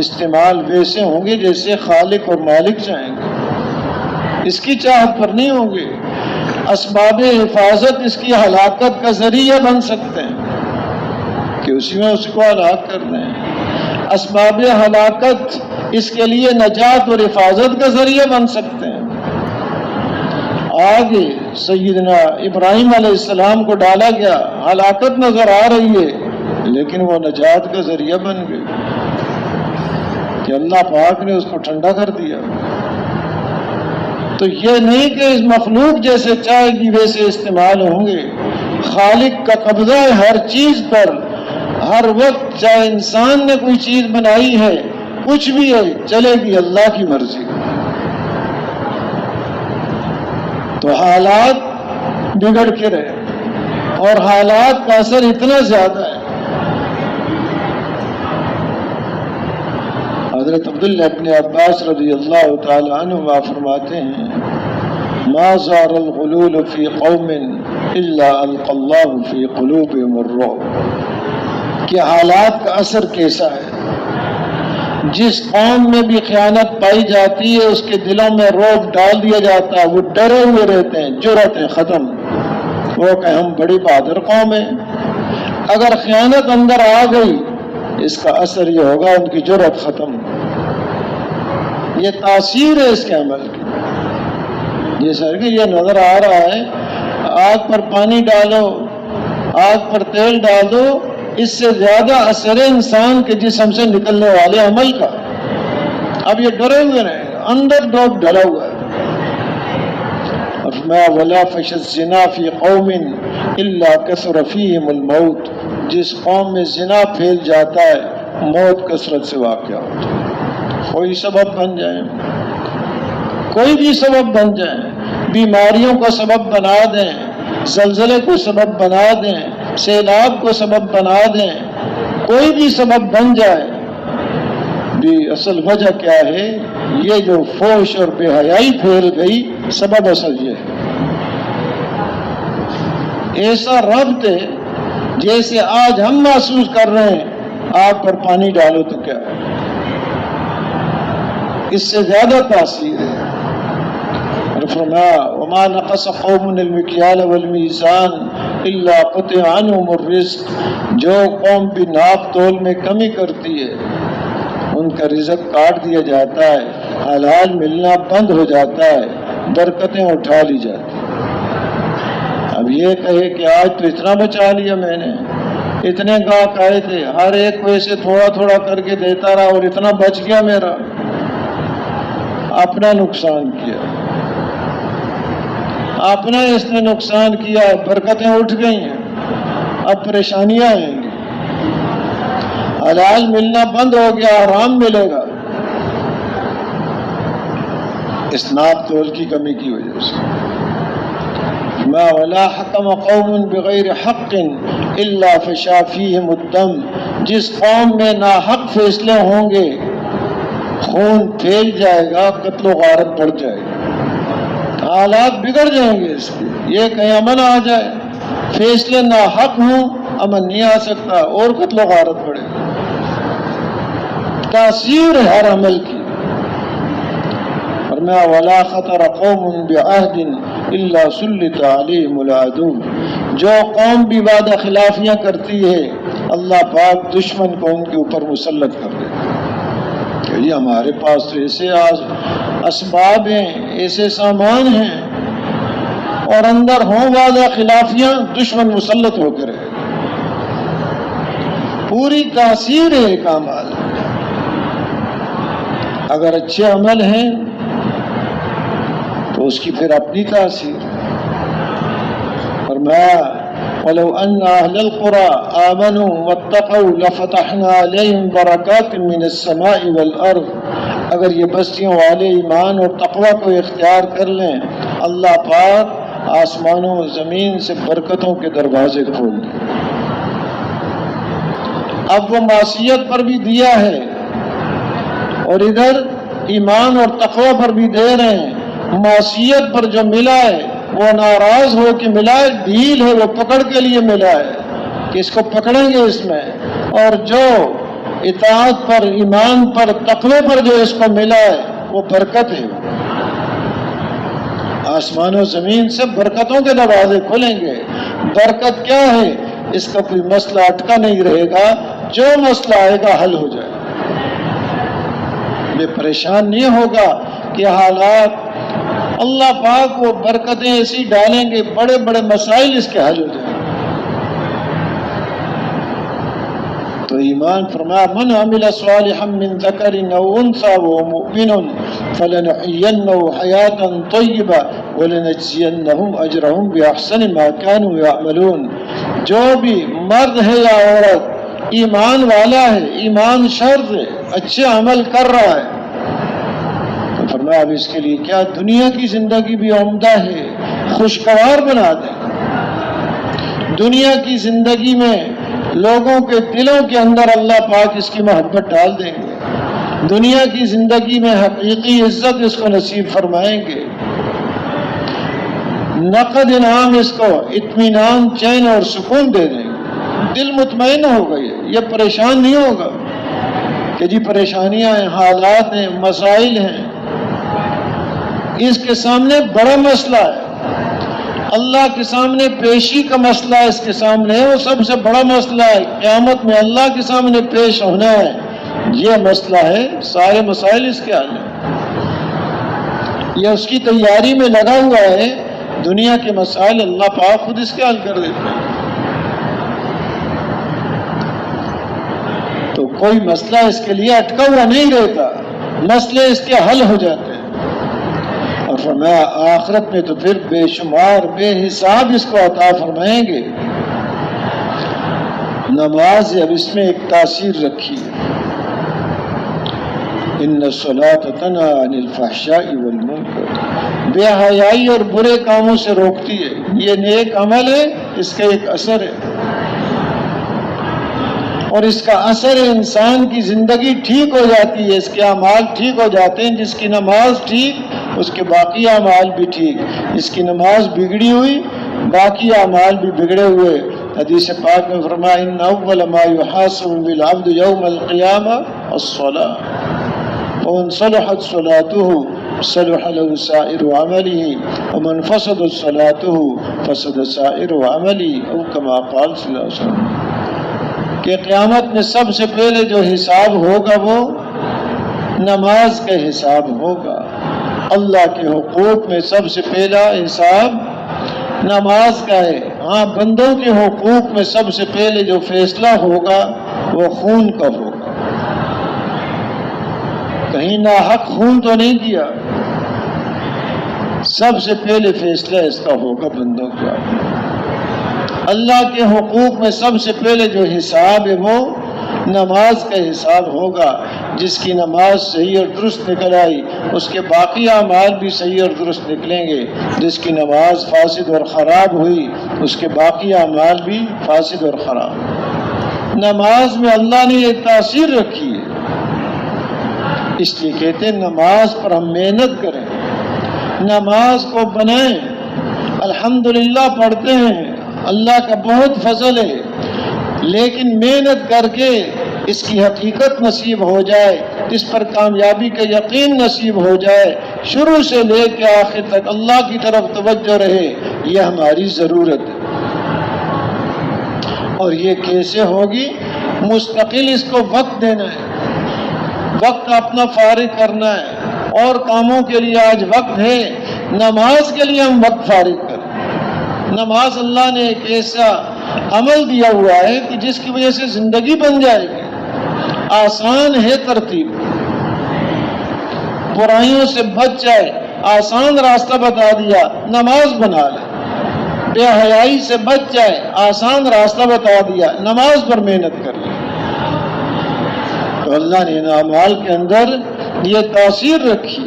استعمال ویسے ہوں گے جیسے خالق اور مالک چاہیں گے، اس کی چاہت پر نہیں ہوں گے۔ اسباب حفاظت اس کی ہلاکت کا ذریعہ بن سکتے ہیں کہ اسی میں اس کو ہلاک کر دیں، اسباب ہلاکت اس کے لیے نجات اور حفاظت کا ذریعہ بن سکتے ہیں۔ آگے سیدنا ابراہیم علیہ السلام کو ڈالا گیا، ہلاکت نظر آ رہی ہے لیکن وہ نجات کا ذریعہ بن گئے کہ اللہ پاک نے اس کو ٹھنڈا کر دیا۔ تو یہ نہیں کہ اس مخلوق جیسے چاہے گی ویسے استعمال ہوں گے، خالق کا قبضہ ہے ہر چیز پر، ہر وقت چاہے انسان نے کوئی چیز بنائی ہے، کچھ بھی ہے، چلے گی اللہ کی مرضی۔ تو حالات بگڑ کے رہے، اور حالات کا اثر اتنا زیادہ ہے۔ حضرت عبداللہ ابن عباس رضی اللہ تعالی عنہ فرماتے ہیں ما زار الغلول فی قوم الا القى اللہ فی قلوبهم الرعب، کہ حالات کا اثر کیسا ہے، جس قوم میں بھی خیانت پائی جاتی ہے اس کے دلوں میں رعب ڈال دیا جاتا ہے، وہ ڈرے ہوئے رہتے ہیں، جرأتیں ختم، وہ کہ ہم بڑی بہادر قوم ہیں۔ اگر خیانت اندر آ گئی اس کا اثر یہ ہوگا ان کی جرأت ختم، یہ تاثیر ہے اس کے عمل کی۔ یہ سر کہ یہ نظر آ رہا ہے، آگ پر پانی ڈالو، آگ پر تیل ڈال دو، اس سے زیادہ اثر ہے انسان کے جسم سے نکلنے والے عمل کا۔ اب یہ ڈرے ہوئے رہیں گے، اندر ڈوب ڈلا ہوا ہے۔ فرمایا وَلَا فَشَ الزِّنَا فِي قَوْمٍ إِلَّا كَثُرَ فِيهِمُ الْمَوْتُ، جس قوم میں زنا پھیل جاتا ہے موت کثرت سے واقع ہوتا ہے۔ کوئی سبب بن جائیں، کوئی بھی سبب بن جائیں، بیماریوں کو سبب بنا دیں، زلزلے کو سبب بنا دیں، سیلاب کو سبب بنا دیں، کوئی بھی سبب بن جائے، بھی اصل وجہ کیا ہے؟ یہ جو فحش اور بے حیائی پھیل گئی، سبب اصل یہ ہے۔ ایسا ربط ہے جیسے آج ہم محسوس کر رہے ہیں، آگ پر پانی ڈالو تو کیا ہے، اس سے زیادہ تاثیر ہے۔ اور فرمایا وَمَا نَقَصَ قَوْمٌ الْمِكْيَالَ وَالْمِيزَانَ إِلَّا قُطِعَ عَنْهُمُ الرِّزْقُ، جو قوم بھی ناپ تول میں کمی کرتی ہے ان کا رزق کاٹ دیا جاتا ہے، حلال ملنا بند ہو جاتا ہے، برکتیں اٹھا لی جاتی ہیں۔ اب یہ کہے کہ آج تو اتنا بچا لیا میں نے، اتنے گاہک آئے تھے، ہر ایک کو ایسے تھوڑا تھوڑا کر کے دیتا رہا اور اتنا بچ گیا میرا، اپنا نقصان کیا، اپنا اس نے نقصان کیا، برکتیں اٹھ گئی ہیں، اب پریشانیاں آئیں گی، حلال ملنا بند ہو گیا، حرام ملے گا، اس ناپ تول کی کمی کی وجہ سے۔ ما ولا حکم قوم بغیر حق الا فشا فیہم الدم، جس قوم میں ناحق فیصلے ہوں گے خون پھیل جائے گا، قتل و غارت بڑھ جائے گا، حالات بگڑ جائیں گے اس کے۔ یہ کہیں امن آ جائے، فیصلے ناحق ہوں، امن نہیں آ سکتا اور قتل و غارت بڑھے گا۔ تاثیر ہے ہر عمل کی۔ فرمایا ولا خطر قوم بعہد الا سلط علیہم العدو، جو قوم بھی وعدہ خلافیاں کرتی ہے اللہ پاک دشمن کو ان کے اوپر مسلط کر دیتا ہے کہ یہ ہمارے پاس تو ایسے اسباب ہیں، ایسے سامان ہیں، اور اندر ہوں وعدہ خلافیاں، دشمن مسلط ہو کر رہے، پوری تاثیر ہے ایک اعمال۔ اگر اچھے عمل ہیں تو اس کی پھر اپنی تاثیر۔ فرمایا وَلَوْ أَنَّ أَهْلَ الْقُرَىٰ آمَنُوا وَاتَّقَوْا لَفَتَحْنَا عَلَيْهِمْ بَرَكَاتٍ مِّنَ السَّمَاءِ وَالْأَرْضِ، اگر یہ بستیوں والے ایمان اور تقوی کو اختیار کر لیں، اللہ پاک آسمانوں و زمین سے برکتوں کے دروازے کھول دیں۔ اب وہ معصیت پر بھی دیا ہے اور ادھر ایمان اور تقوی پر بھی دے رہے ہیں۔ معصیت پر جو ملا ہے وہ ناراض ہو کے ملا ہے، ڈھیل ہے وہ پکڑ کے لیے ملا ہے کہ اس کو پکڑیں گے اس میں، اور جو اطاعت پر، ایمان پر، تقوی پر جو اس کو ملا ہے وہ برکت ہے۔ آسمان و زمین سے برکتوں کے دروازے کھلیں گے۔ برکت کیا ہے؟ اس کا کوئی مسئلہ اٹکا نہیں رہے گا، جو مسئلہ آئے گا حل ہو جائے گا، بے پریشان نہیں ہوگا کہ حالات، اللہ پاک وہ برکتیں ایسی ڈالیں گے بڑے بڑے مسائل اس کے حل ہو جائیں گے۔ تو ایمان فرمایا من عمل صالحا من ذکر او انثى وهو مؤمن فلنحيينه حیاتا طیبہ ولنجزینهم اجرهم باحسن ما كانوا يعملون، جو بھی مرد ہے یا عورت ایمان والا ہے، ایمان شرط ہے، اچھے عمل کر رہا ہے، تو فرمایا اب اس کے لیے کیا دنیا کی زندگی بھی عمدہ ہے، خوشگوار بنا دیں۔ دنیا کی زندگی میں لوگوں کے دلوں کے اندر اللہ پاک اس کی محبت ڈال دیں گے، دنیا کی زندگی میں حقیقی عزت اس کو نصیب فرمائیں گے، نقد انعام اس کو اطمینان، چین اور سکون دے دیں گے، دل مطمئن ہوگا، یہ پریشان نہیں ہوگا کہ جی پریشانیاں ہیں، حالات ہیں، مسائل ہیں، اس کے سامنے بڑا مسئلہ ہے، اللہ کے سامنے پیشی کا مسئلہ اس کے سامنے ہے، وہ سب سے بڑا مسئلہ ہے، قیامت میں اللہ کے سامنے پیش ہونا ہے، یہ مسئلہ ہے، سارے مسائل اس کے حل ہیں، یہ اس کی تیاری میں لگا ہوا ہے، دنیا کے مسائل اللہ پاک خود اس کے حل کر دیتے ہیں۔ تو کوئی مسئلہ اس کے لیے اٹکا ہوا نہیں رہتا، مسئلے اس کے حل ہو جاتے ہیں، اور فرمایا آخرت میں تو پھر بے شمار بے حساب اس کو عطا فرمائیں گے۔ نماز اب اس میں ایک تاثیر رکھی ہے، ان الصلاۃ تنہی عن الفحشاء والمنکر، بے حیائی اور برے کاموں سے روکتی ہے، یہ نیک عمل ہے، اس کا ایک اثر ہے، اور اس کا اثر انسان کی زندگی ٹھیک ہو جاتی ہے، اس کے اعمال ٹھیک ہو جاتے ہیں، جس کی نماز ٹھیک اس کے باقی اعمال بھی ٹھیک، جس کی نماز بگڑی ہوئی باقی اعمال بھی بگڑے ہوئے۔ حدیث پاک میں فرمایا ان اول ما يحاسب بالعبد یوم القیامہ الصلاۃ ومن صلحت صلاته صلح له سائر عمله ومن فسدت صلاته فسد سائر عمله او كما قال صلی اللہ علیہ وسلم، کہ قیامت میں سب سے پہلے جو حساب ہوگا وہ نماز کا حساب ہوگا، اللہ کے حقوق میں سب سے پہلا حساب نماز کا ہے۔ ہاں بندوں کے حقوق میں سب سے پہلے جو فیصلہ ہوگا وہ خون کا ہوگا، کہیں ناحق خون تو نہیں کیا، سب سے پہلے فیصلہ اس کا ہوگا بندوں کا۔ اللہ کے حقوق میں سب سے پہلے جو حساب ہے وہ نماز کا حساب ہوگا، جس کی نماز صحیح اور درست نکل آئی اس کے باقی اعمال بھی صحیح اور درست نکلیں گے، جس کی نماز فاسد اور خراب ہوئی اس کے باقی اعمال بھی فاسد اور خراب۔ نماز میں اللہ نے ایک تاثیر رکھی ہے، اس لیے کہتے ہیں نماز پر ہم محنت کریں، نماز کو بنائیں، الحمدللہ پڑھتے ہیں، اللہ کا بہت فضل ہے، لیکن محنت کر کے اس کی حقیقت نصیب ہو جائے، اس پر کامیابی کا یقین نصیب ہو جائے، شروع سے لے کے آخر تک اللہ کی طرف توجہ رہے، یہ ہماری ضرورت ہے۔ اور یہ کیسے ہوگی؟ مستقل اس کو وقت دینا ہے، وقت اپنا فارغ کرنا ہے، اور کاموں کے لیے آج وقت ہے، نماز کے لیے ہم وقت فارغ کریں۔ نماز اللہ نے ایک ایسا عمل دیا ہوا ہے کہ جس کی وجہ سے زندگی بن جائے گی، آسان ہے ترتیب، برائیوں سے بچ جائے، آسان راستہ بتا دیا، نماز بنا لے، بے حیائی سے بچ جائے، آسان راستہ بتا دیا، نماز پر محنت کر لے۔ تو اللہ نے ان اعمال کے اندر یہ تاثیر رکھی۔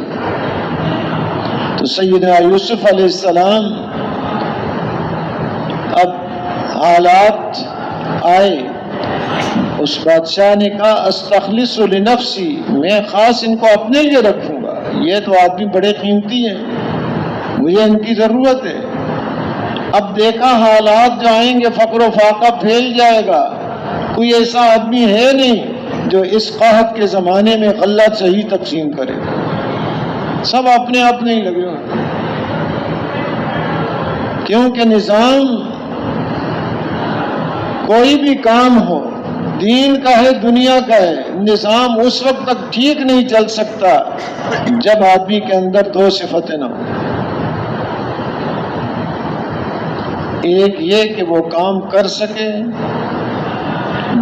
تو سیدنا یوسف علیہ السلام اب حالات آئے، اس بادشاہ نے کہا استخلص لنفسی، میں خاص ان کو اپنے لیے رکھوں گا، یہ تو آدمی بڑے قیمتی ہیں، مجھے ان کی ضرورت ہے۔ اب دیکھا حالات جو آئیں گے فقر و فاقہ پھیل جائے گا، کوئی ایسا آدمی ہے نہیں جو اس قحط کے زمانے میں غلہ صحیح تقسیم کرے، سب اپنے اپنے ہی لگے ہوئے، کیونکہ نظام کوئی بھی کام ہو، دین کا ہے دنیا کا ہے، نظام اس وقت تک ٹھیک نہیں چل سکتا جب آدمی کے اندر دو صفتیں نہ ہوں، ایک یہ کہ وہ کام کر سکے،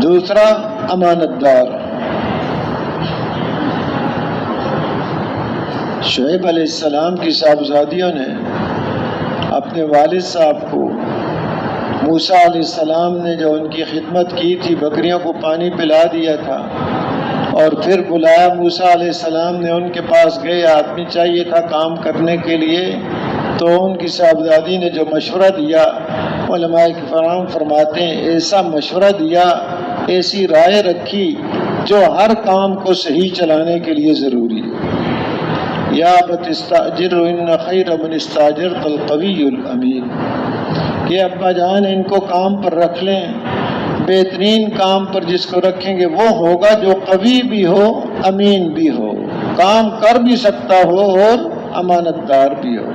دوسرا امانت دار۔ شعیب علیہ السلام کی صاحبزادیوں نے اپنے والد صاحب کو، موسیٰ علیہ السلام نے جو ان کی خدمت کی تھی، بکریوں کو پانی پلا دیا تھا، اور پھر بلایا موسیٰ علیہ السلام نے ان کے پاس گئے، آدمی چاہیے تھا کام کرنے کے لیے، تو ان کی صاحبزادی نے جو مشورہ دیا، علماء کرام فرماتے ہیں ایسا مشورہ دیا، ایسی رائے رکھی جو ہر کام کو صحیح چلانے کے لیے ضروری ہے۔ یا ابت استاجر ان خیر من استاجرت القوی الامین، کہ ابا جان ان کو کام پر رکھ لیں، بہترین کام پر جس کو رکھیں گے وہ ہوگا جو قوی بھی ہو، امین بھی ہو، کام کر بھی سکتا ہو اور امانت دار بھی ہو۔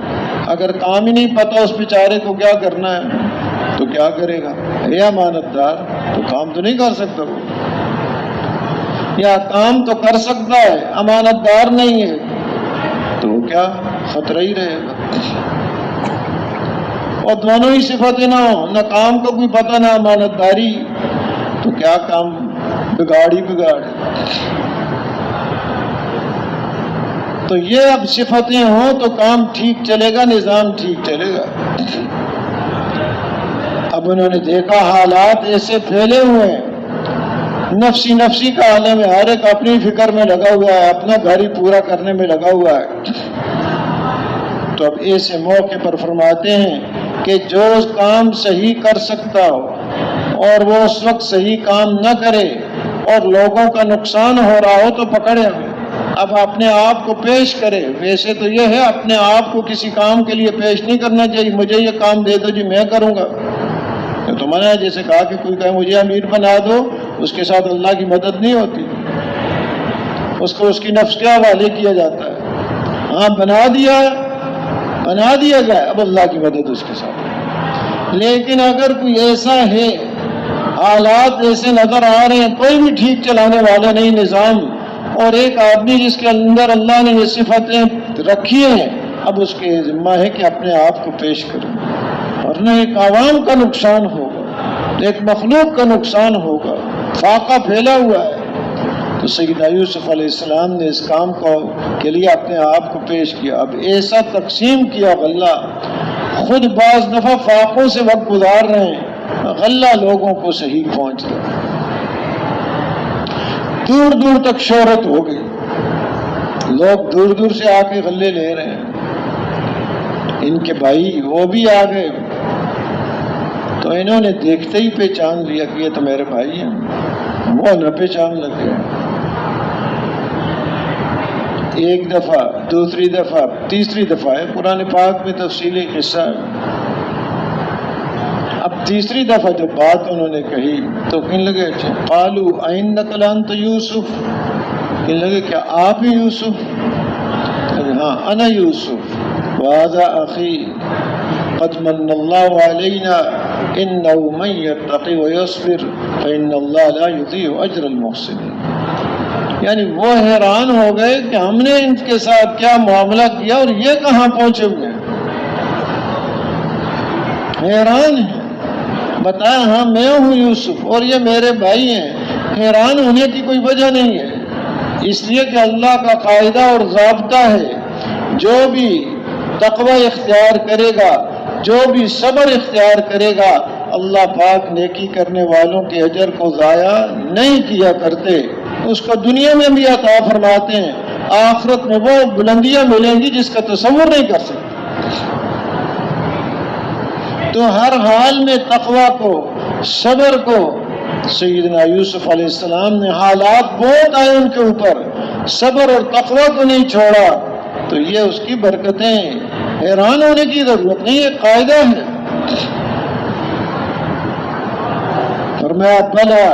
اگر کام ہی نہیں پتہ اس بیچارے کو کیا کرنا ہے تو کیا کرے گا؟ ہے امانت دار تو کام تو نہیں کر سکتا وہ، یا کام تو کر سکتا ہے امانت دار نہیں ہے تو وہ کیا خطرہ ہی رہے گا۔ اور دونوں ہی صفتیں نہ ہوں، نہ کام کو کوئی پتہ نہ امانت داری، تو کیا کام بگاڑ ہی بگاڑ۔ تو یہ اب صفتیں ہوں تو کام ٹھیک چلے گا، نظام ٹھیک چلے گا۔ اب انہوں نے دیکھا حالات ایسے پھیلے ہوئے ہیں، نفسی نفسی کا عالم ہے، ہر ایک اپنی فکر میں لگا ہوا ہے، اپنا گھر ہی پورا کرنے میں لگا ہوا ہے۔ تو اب ایسے موقع پر فرماتے ہیں کہ جو کام صحیح کر سکتا ہو اور وہ اس وقت صحیح کام نہ کرے اور لوگوں کا نقصان ہو رہا ہو تو پکڑے اب اپنے آپ کو پیش کرے۔ ویسے تو یہ ہے اپنے آپ کو کسی کام کے لیے پیش نہیں کرنا چاہیے، مجھے یہ کام دے دو جی میں کروں گا، تو میں نے جیسے کہا کہ کوئی کہے مجھے امیر بنا دو، اس کے ساتھ اللہ کی مدد نہیں ہوتی، اس کو اس کی نفس کے حوالے کیا جاتا ہے۔ ہاں بنا دیا گیا، اب اللہ کی مدد اس کے ساتھ۔ لیکن اگر کوئی ایسا ہے، حالات ایسے نظر آ رہے ہیں، کوئی بھی ٹھیک چلانے والا نہیں نظام، اور ایک آدمی جس کے اندر اللہ نے یہ صفتیں رکھی ہیں، اب اس کے ذمہ ہے کہ اپنے آپ کو پیش کرے، ورنہ ایک عوام کا نقصان ہوگا، ایک مخلوق کا نقصان ہوگا، فاقہ پھیلا ہوا ہے۔ تو سیدنا یوسف علیہ السلام نے اس کام کے لیے اپنے آپ کو پیش کیا۔ اب ایسا تقسیم کیا غلہ، خود بعض دفعہ فاقوں سے وقت گزار رہے ہیں، غلہ لوگوں کو صحیح پہنچ رہا ہے، دور دور تک شہرت ہو گئی، لوگ دور دور سے آ کے غلے لے رہے ہیں۔ ان کے بھائی وہ بھی آ گئے، تو انہوں نے دیکھتے ہی پہچان لیا کہ یہ تو میرے بھائی ہیں، وہ نہ پہچان لگ گئے۔ ایک دفعہ، دوسری دفعہ، تیسری دفعہ ہے، قرآن پاک میں تفصیلی قصہ ہے۔ اب تیسری دفعہ جو بات انہوں نے کہی تو کہنے لگے قالوا أئنك لأنت یوسف، کہنے لگے کیا آپ ہی یوسف؟ ہاں انا یوسف وهذا اخی قد من اللہ علینا انه من يتقی ويصبر فإن اللہ لا يضيع اجر المحسنین۔ یعنی وہ حیران ہو گئے کہ ہم نے ان کے ساتھ کیا معاملہ کیا اور یہ کہاں پہنچے ہوئے ہیں، حیران ہیں۔ بتایا ہاں میں ہوں یوسف اور یہ میرے بھائی ہیں، حیران ہونے کی کوئی وجہ نہیں ہے، اس لیے کہ اللہ کا قاعدہ اور ضابطہ ہے، جو بھی تقوی اختیار کرے گا، جو بھی صبر اختیار کرے گا، اللہ پاک نیکی کرنے والوں کے اجر کو ضائع نہیں کیا کرتے، اس کو دنیا میں بھی عطا فرماتے ہیں، آخرت میں وہ بلندیاں ملیں گی جس کا تصور نہیں کر سکتے۔ تو ہر حال میں تقوی کو، صبر کو سیدنا یوسف علیہ السلام نے، حالات بہت آئے ان کے اوپر، صبر اور تقوی کو نہیں چھوڑا، تو یہ اس کی برکتیں، حیران ہونے کی ضرورت نہیں، یہ قاعدہ ہے۔ فرمایا بلا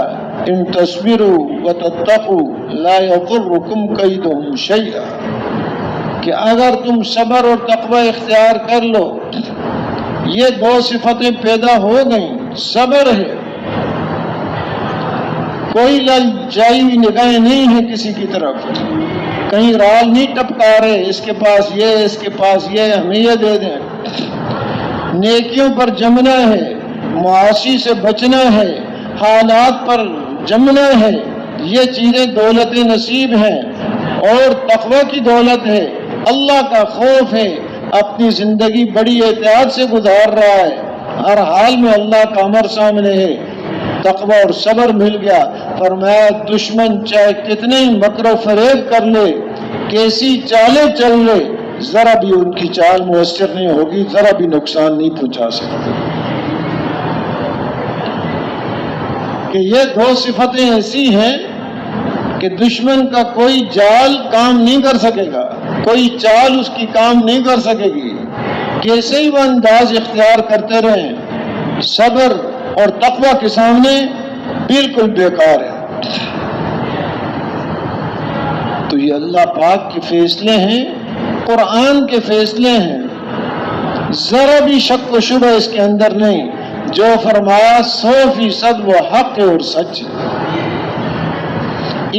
ان تصبروا وتتقوا لا يضركم كيدهم شيئا، کہ اگر تم صبر اور تقوی اختیار کر لو، یہ دو صفتیں پیدا ہو گئیں، صبر ہے، کوئی لالچائی نگاہیں نہیں ہے کسی کی طرف، کہیں رال نہیں ٹپکا رہے، اس کے پاس یہ، اس کے پاس یہ، ہمیں یہ دے دیں، نیکیوں پر جمنا ہے، معاصی سے بچنا ہے، حالات پر جمنا ہے، یہ چیزیں دولت نصیب ہیں، اور تقوی کی دولت ہے، اللہ کا خوف ہے، اپنی زندگی بڑی احتیاط سے گزار رہا ہے، ہر حال میں اللہ کا امر سامنے ہے، تقوی اور صبر مل گیا۔ فرمایا دشمن چاہے کتنے ہی مکر و فریب کر لے، کیسی چالیں چل لے، ذرا بھی ان کی چال مؤثر نہیں ہوگی، ذرا بھی نقصان نہیں پہنچا سکتے۔ کہ یہ دو صفتیں ایسی ہیں کہ دشمن کا کوئی جال کام نہیں کر سکے گا، کوئی چال اس کی کام نہیں کر سکے گی، کیسے ہی وہ انداز اختیار کرتے رہیں، صبر اور تقوی کے سامنے بالکل بیکار ہے۔ تو یہ اللہ پاک کے فیصلے ہیں، قرآن کے فیصلے ہیں، ذرا بھی شک و شبہ اس کے اندر نہیں، جو فرمایا 100% وہ حق اور سچ ہے۔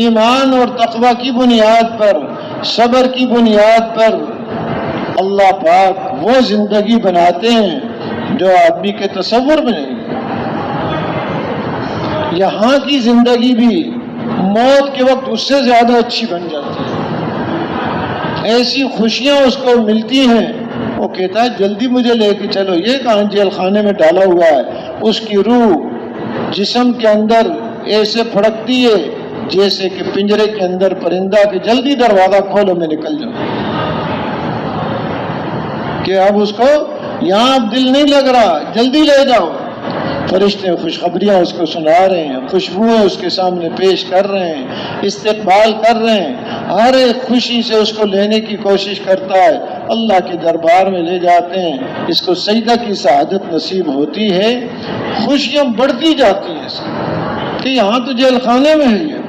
ایمان اور تقوی کی بنیاد پر، صبر کی بنیاد پر اللہ پاک وہ زندگی بناتے ہیں جو آدمی کے تصور میں نہیں۔ یہاں کی زندگی بھی موت کے وقت اس سے زیادہ اچھی بن جاتی ہے، ایسی خوشیاں اس کو ملتی ہیں، وہ کہتا ہے جلدی مجھے لے کے چلو۔ یہ کہاں جیل خانے میں ڈالا ہوا ہے، اس کی روح جسم کے اندر ایسے پھڑکتی ہے جیسے کہ پنجرے کے اندر پرندہ کہ جلدی دروازہ کھولو میں نکل جاؤں، کہ اب اس کو یہاں اب دل نہیں لگ رہا، جلدی لے جاؤ۔ فرشتے خوشخبریاں اس کو سنا رہے ہیں، خوشبوئیں اس کے سامنے پیش کر رہے ہیں، استقبال کر رہے ہیں، ہر ایک خوشی سے اس کو لینے کی کوشش کرتا ہے، اللہ کے دربار میں لے جاتے ہیں، اس کو سجدہ کی سعادت نصیب ہوتی ہے، خوشیاں بڑھتی جاتی ہیں اس کہ یہاں تو جیل خانے میں ہے، یہ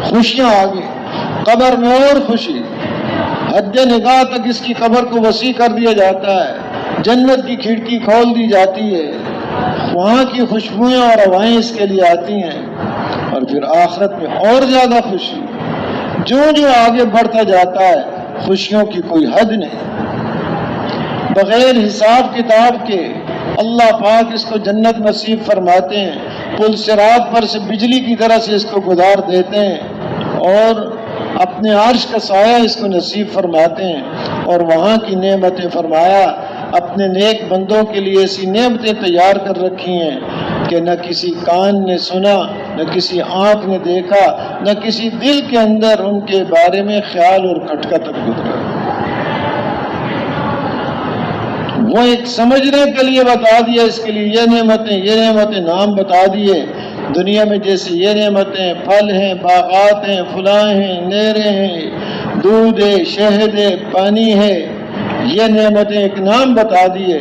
خوشیاں آگے قبر میں اور خوشی، حد نگاہ تک اس کی قبر کو وسیع کر دیا جاتا ہے، جنت کی کھڑکی کھول دی جاتی ہے، وہاں کی خوشبوئیں اور ہوائیں اس کے لیے آتی ہیں، اور پھر آخرت میں اور زیادہ خوشی، جو آگے بڑھتا جاتا ہے خوشیوں کی کوئی حد نہیں، بغیر حساب کتاب کے اللہ پاک اس کو جنت نصیب فرماتے ہیں، پل صراط پر سے بجلی کی طرح سے اس کو گزار دیتے ہیں، اور اپنے عرش کا سایہ اس کو نصیب فرماتے ہیں، اور وہاں کی نعمتیں فرمایا اپنے نیک بندوں کے لیے ایسی نعمتیں تیار کر رکھی ہیں کہ نہ کسی کان نے سنا، نہ کسی آنکھ نے دیکھا، نہ کسی دل کے اندر ان کے بارے میں خیال اور کھٹکا تک گزرا۔ وہ ایک سمجھنے کے لیے بتا دیا، اس کے لیے یہ نعمتیں نام بتا دیے، دنیا میں جیسے یہ نعمتیں پھل ہیں، باغات ہیں، فلاں ہیں، نہریں ہیں، دودھ ہے، شہد ہے، پانی ہے، یہ نعمتیں ایک نام بتا دیے۔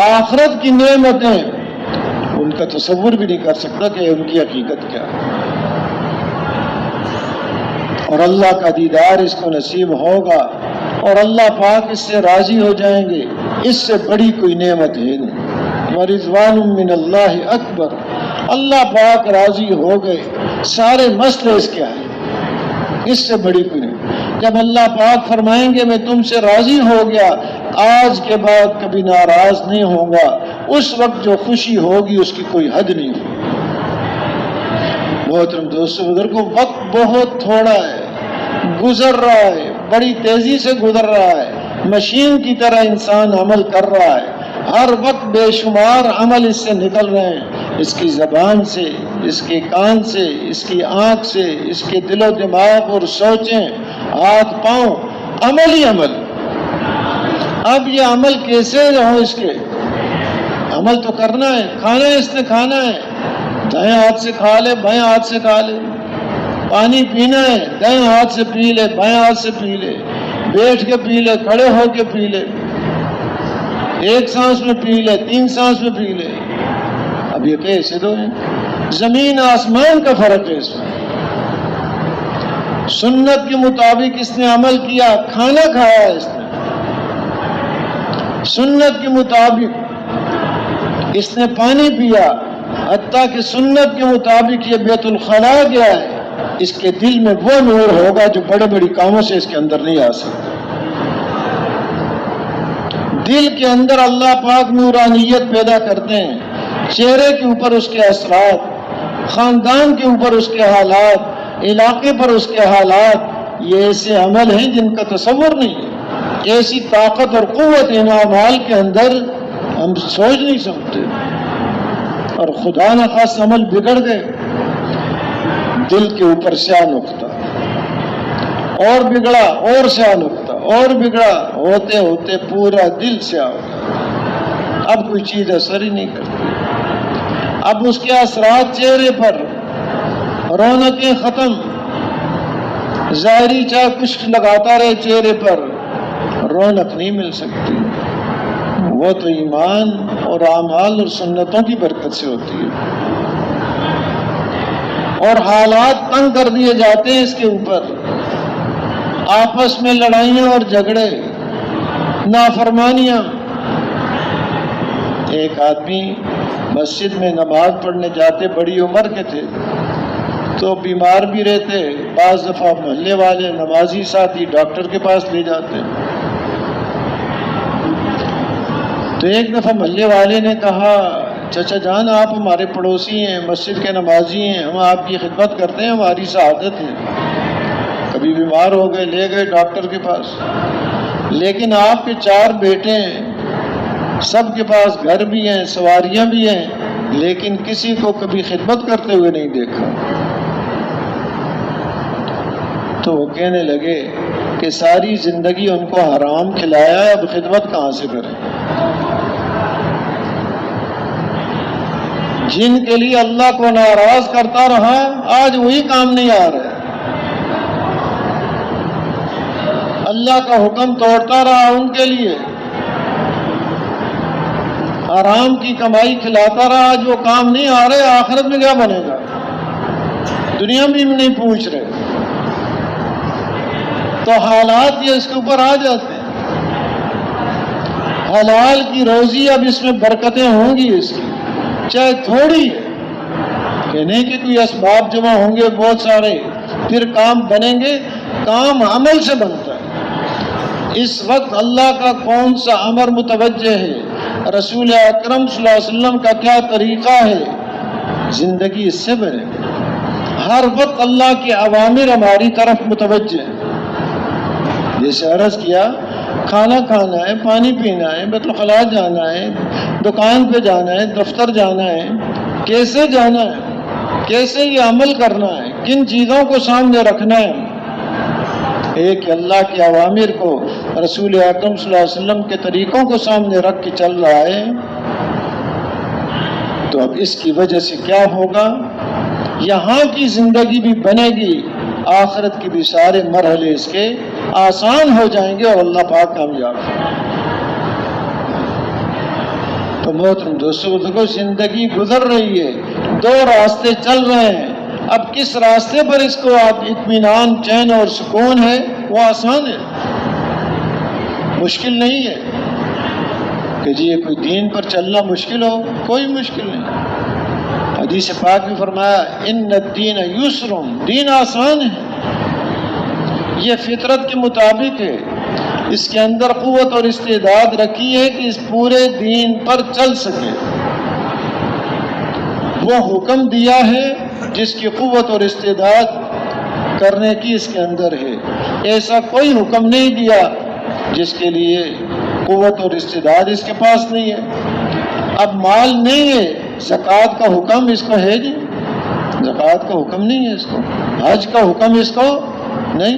آخرت کی نعمتیں ان کا تصور بھی نہیں کر سکتا کہ ان کی حقیقت کیا ہے، اور اللہ کا دیدار اس کو نصیب ہوگا، اور اللہ پاک اس سے راضی ہو جائیں گے، اس سے بڑی کوئی نعمت ہے نہیں۔ وَرِضْوَانٌ مِّنَ اللَّهِ اکبر، اللہ پاک راضی ہو گئے، سارے مسئلے اس کے ہیں، اس سے بڑی کوئی نہیں۔ جب اللہ پاک فرمائیں گے میں تم سے راضی ہو گیا، آج کے بعد کبھی ناراض نہیں ہوں گا، اس وقت جو خوشی ہوگی اس کی کوئی حد نہیں ہوگی۔ محترم دوستو بزرگوں، وقت بہت تھوڑا ہے، گزر رہا ہے، بڑی تیزی سے گزر رہا ہے، مشین کی طرح انسان عمل کر رہا ہے، ہر وقت بے شمار عمل اس سے نکل رہے ہیں، اس کی زبان سے، اس کے کان سے، اس کی آنکھ سے، اس کے دل و دماغ اور سوچیں، ہاتھ پاؤں، عمل ہی عمل۔ اب یہ عمل کیسے ہو، اس کے عمل تو کرنا ہے، کھانا ہے اس نے کھانا ہے، دائیں ہاتھ سے کھا لے، بائیں ہاتھ سے کھا لے، پانی پینا ہے، دائیں ہاتھ سے پی لے، بائیں ہاتھ سے پی لے، بیٹھ کے پی لے، کھڑے ہو کے پی لے، ایک سانس میں پی لے، 3 سانس میں پی لے۔ اب یہ کیسے دو ہیں، زمین آسمان کا فرق ہے اس میں۔ سنت کے مطابق اس نے عمل کیا، کھانا کھایا ہے اس نے، سنت کے مطابق اس نے پانی پیا، حتیٰ کہ سنت کے مطابق یہ بیت الخلاء گیا ہے، اس کے دل میں وہ نور ہوگا جو بڑے بڑی کاموں سے اس کے اندر نہیں آ سکتا۔ دل کے اندر اللہ پاک نورانیت پیدا کرتے ہیں، چہرے کے اوپر اس کے اثرات، خاندان کے اوپر اس کے حالات، علاقے پر اس کے حالات، یہ ایسے عمل ہیں جن کا تصور نہیں ہے، ایسی طاقت اور قوت ان اعمال کے اندر ہم سوچ نہیں سکتے، اور خدا نخواستہ عمل بگڑ گئے، دل کے اوپر سیاہ نقطہ، اور بگڑا، اور سیاہ نقطہ، اور بگڑا، ہوتے ہوتے پورا دل سیاہ ہو گیا، اب کوئی چیز اثر ہی نہیں کرتی، اب اس کے اثرات چہرے پر، رونقیں ختم، ظاہری چاہے کچھ لگاتا رہے چہرے پر، رونق نہیں مل سکتی، وہ تو ایمان اور اعمال اور سنتوں کی برکت سے ہوتی ہے، اور حالات تنگ کر دیے جاتے ہیں اس کے اوپر، آپس میں لڑائیاں اور جھگڑے، نافرمانیاں. ایک آدمی مسجد میں نماز پڑھنے جاتے، بڑی عمر کے تھے، تو بیمار بھی رہتے، بعض دفعہ محلے والے نمازی ساتھی ڈاکٹر کے پاس لے جاتے. تو ایک دفعہ محلے والے نے کہا، چچا جان آپ ہمارے پڑوسی ہیں، مسجد کے نمازی ہیں، ہم آپ کی خدمت کرتے ہیں، ہماری سعادت ہے. کبھی بیمار ہو گئے، لے گئے ڈاکٹر کے پاس، لیکن آپ کے 4 بیٹے ہیں، سب کے پاس گھر بھی ہیں، سواریاں بھی ہیں، لیکن کسی کو کبھی خدمت کرتے ہوئے نہیں دیکھا. تو وہ کہنے لگے کہ ساری زندگی ان کو حرام کھلایا ہے، اب خدمت کہاں سے کریں. جن کے لیے اللہ کو ناراض کرتا رہا، آج وہی کام نہیں آ رہا. اللہ کا حکم توڑتا رہا ان کے لیے، حرام کی کمائی کھلاتا رہا، آج وہ کام نہیں آ رہے. آخرت میں کیا بنے گا؟ دنیا میں بھی نہیں پوچھ رہے. تو حالات یہ اس کے اوپر آ جاتے ہیں. حلال کی روزی، اب اس میں برکتیں ہوں گی، اس کی چاہے تھوڑی ہے کہ نہیں، کہ کوئی اسباب جمع ہوں گے بہت سارے، پھر کام بنیں گے. کام عمل سے بنتا ہے. اس وقت اللہ کا کون سا امر متوجہ ہے، رسول اکرم صلی اللہ علیہ وسلم کا کیا طریقہ ہے، زندگی اس سے بنے. ہر وقت اللہ کے اوامر ہماری طرف متوجہ ہے. جیسے عرض کیا، کھانا کھانا ہے، پانی پینا ہے، بیت الخلاء جانا ہے، دکان پہ جانا ہے، دفتر جانا ہے، کیسے جانا ہے، کیسے یہ عمل کرنا ہے، کن چیزوں کو سامنے رکھنا ہے. ایک اللہ کے اوامر کو، رسول اکرم صلی اللہ علیہ وسلم کے طریقوں کو سامنے رکھ کے چل رہا ہے. تو اب اس کی وجہ سے کیا ہوگا؟ یہاں کی زندگی بھی بنے گی، آخرت کے بھی سارے مرحلے اس کے آسان ہو جائیں گے اور اللہ پاک کامیاب. تو محترم دوستو، دیکھو زندگی گزر رہی ہے، 2 راستے چل رہے ہیں. اب کس راستے پر اس کو آپ اطمینان، چین اور سکون ہے، وہ آسان ہے، مشکل نہیں ہے. کہ جی یہ کوئی دین پر چلنا مشکل ہو، کوئی مشکل نہیں. حدیث پاک میں فرمایا، ان الدین یسر، دین آسان ہے. یہ فطرت کے مطابق ہے، اس کے اندر قوت اور استعداد رکھی ہے کہ اس پورے دین پر چل سکے. وہ حکم دیا ہے جس کی قوت اور استعداد کرنے کی اس کے اندر ہے. ایسا کوئی حکم نہیں دیا جس کے لیے قوت اور استعداد اس کے پاس نہیں ہے. اب مال نہیں ہے، زکوٰۃ کا حکم اس کو ہے جی، زکوٰۃ کا حکم نہیں ہے اس کو، حج کا حکم اس کو نہیں.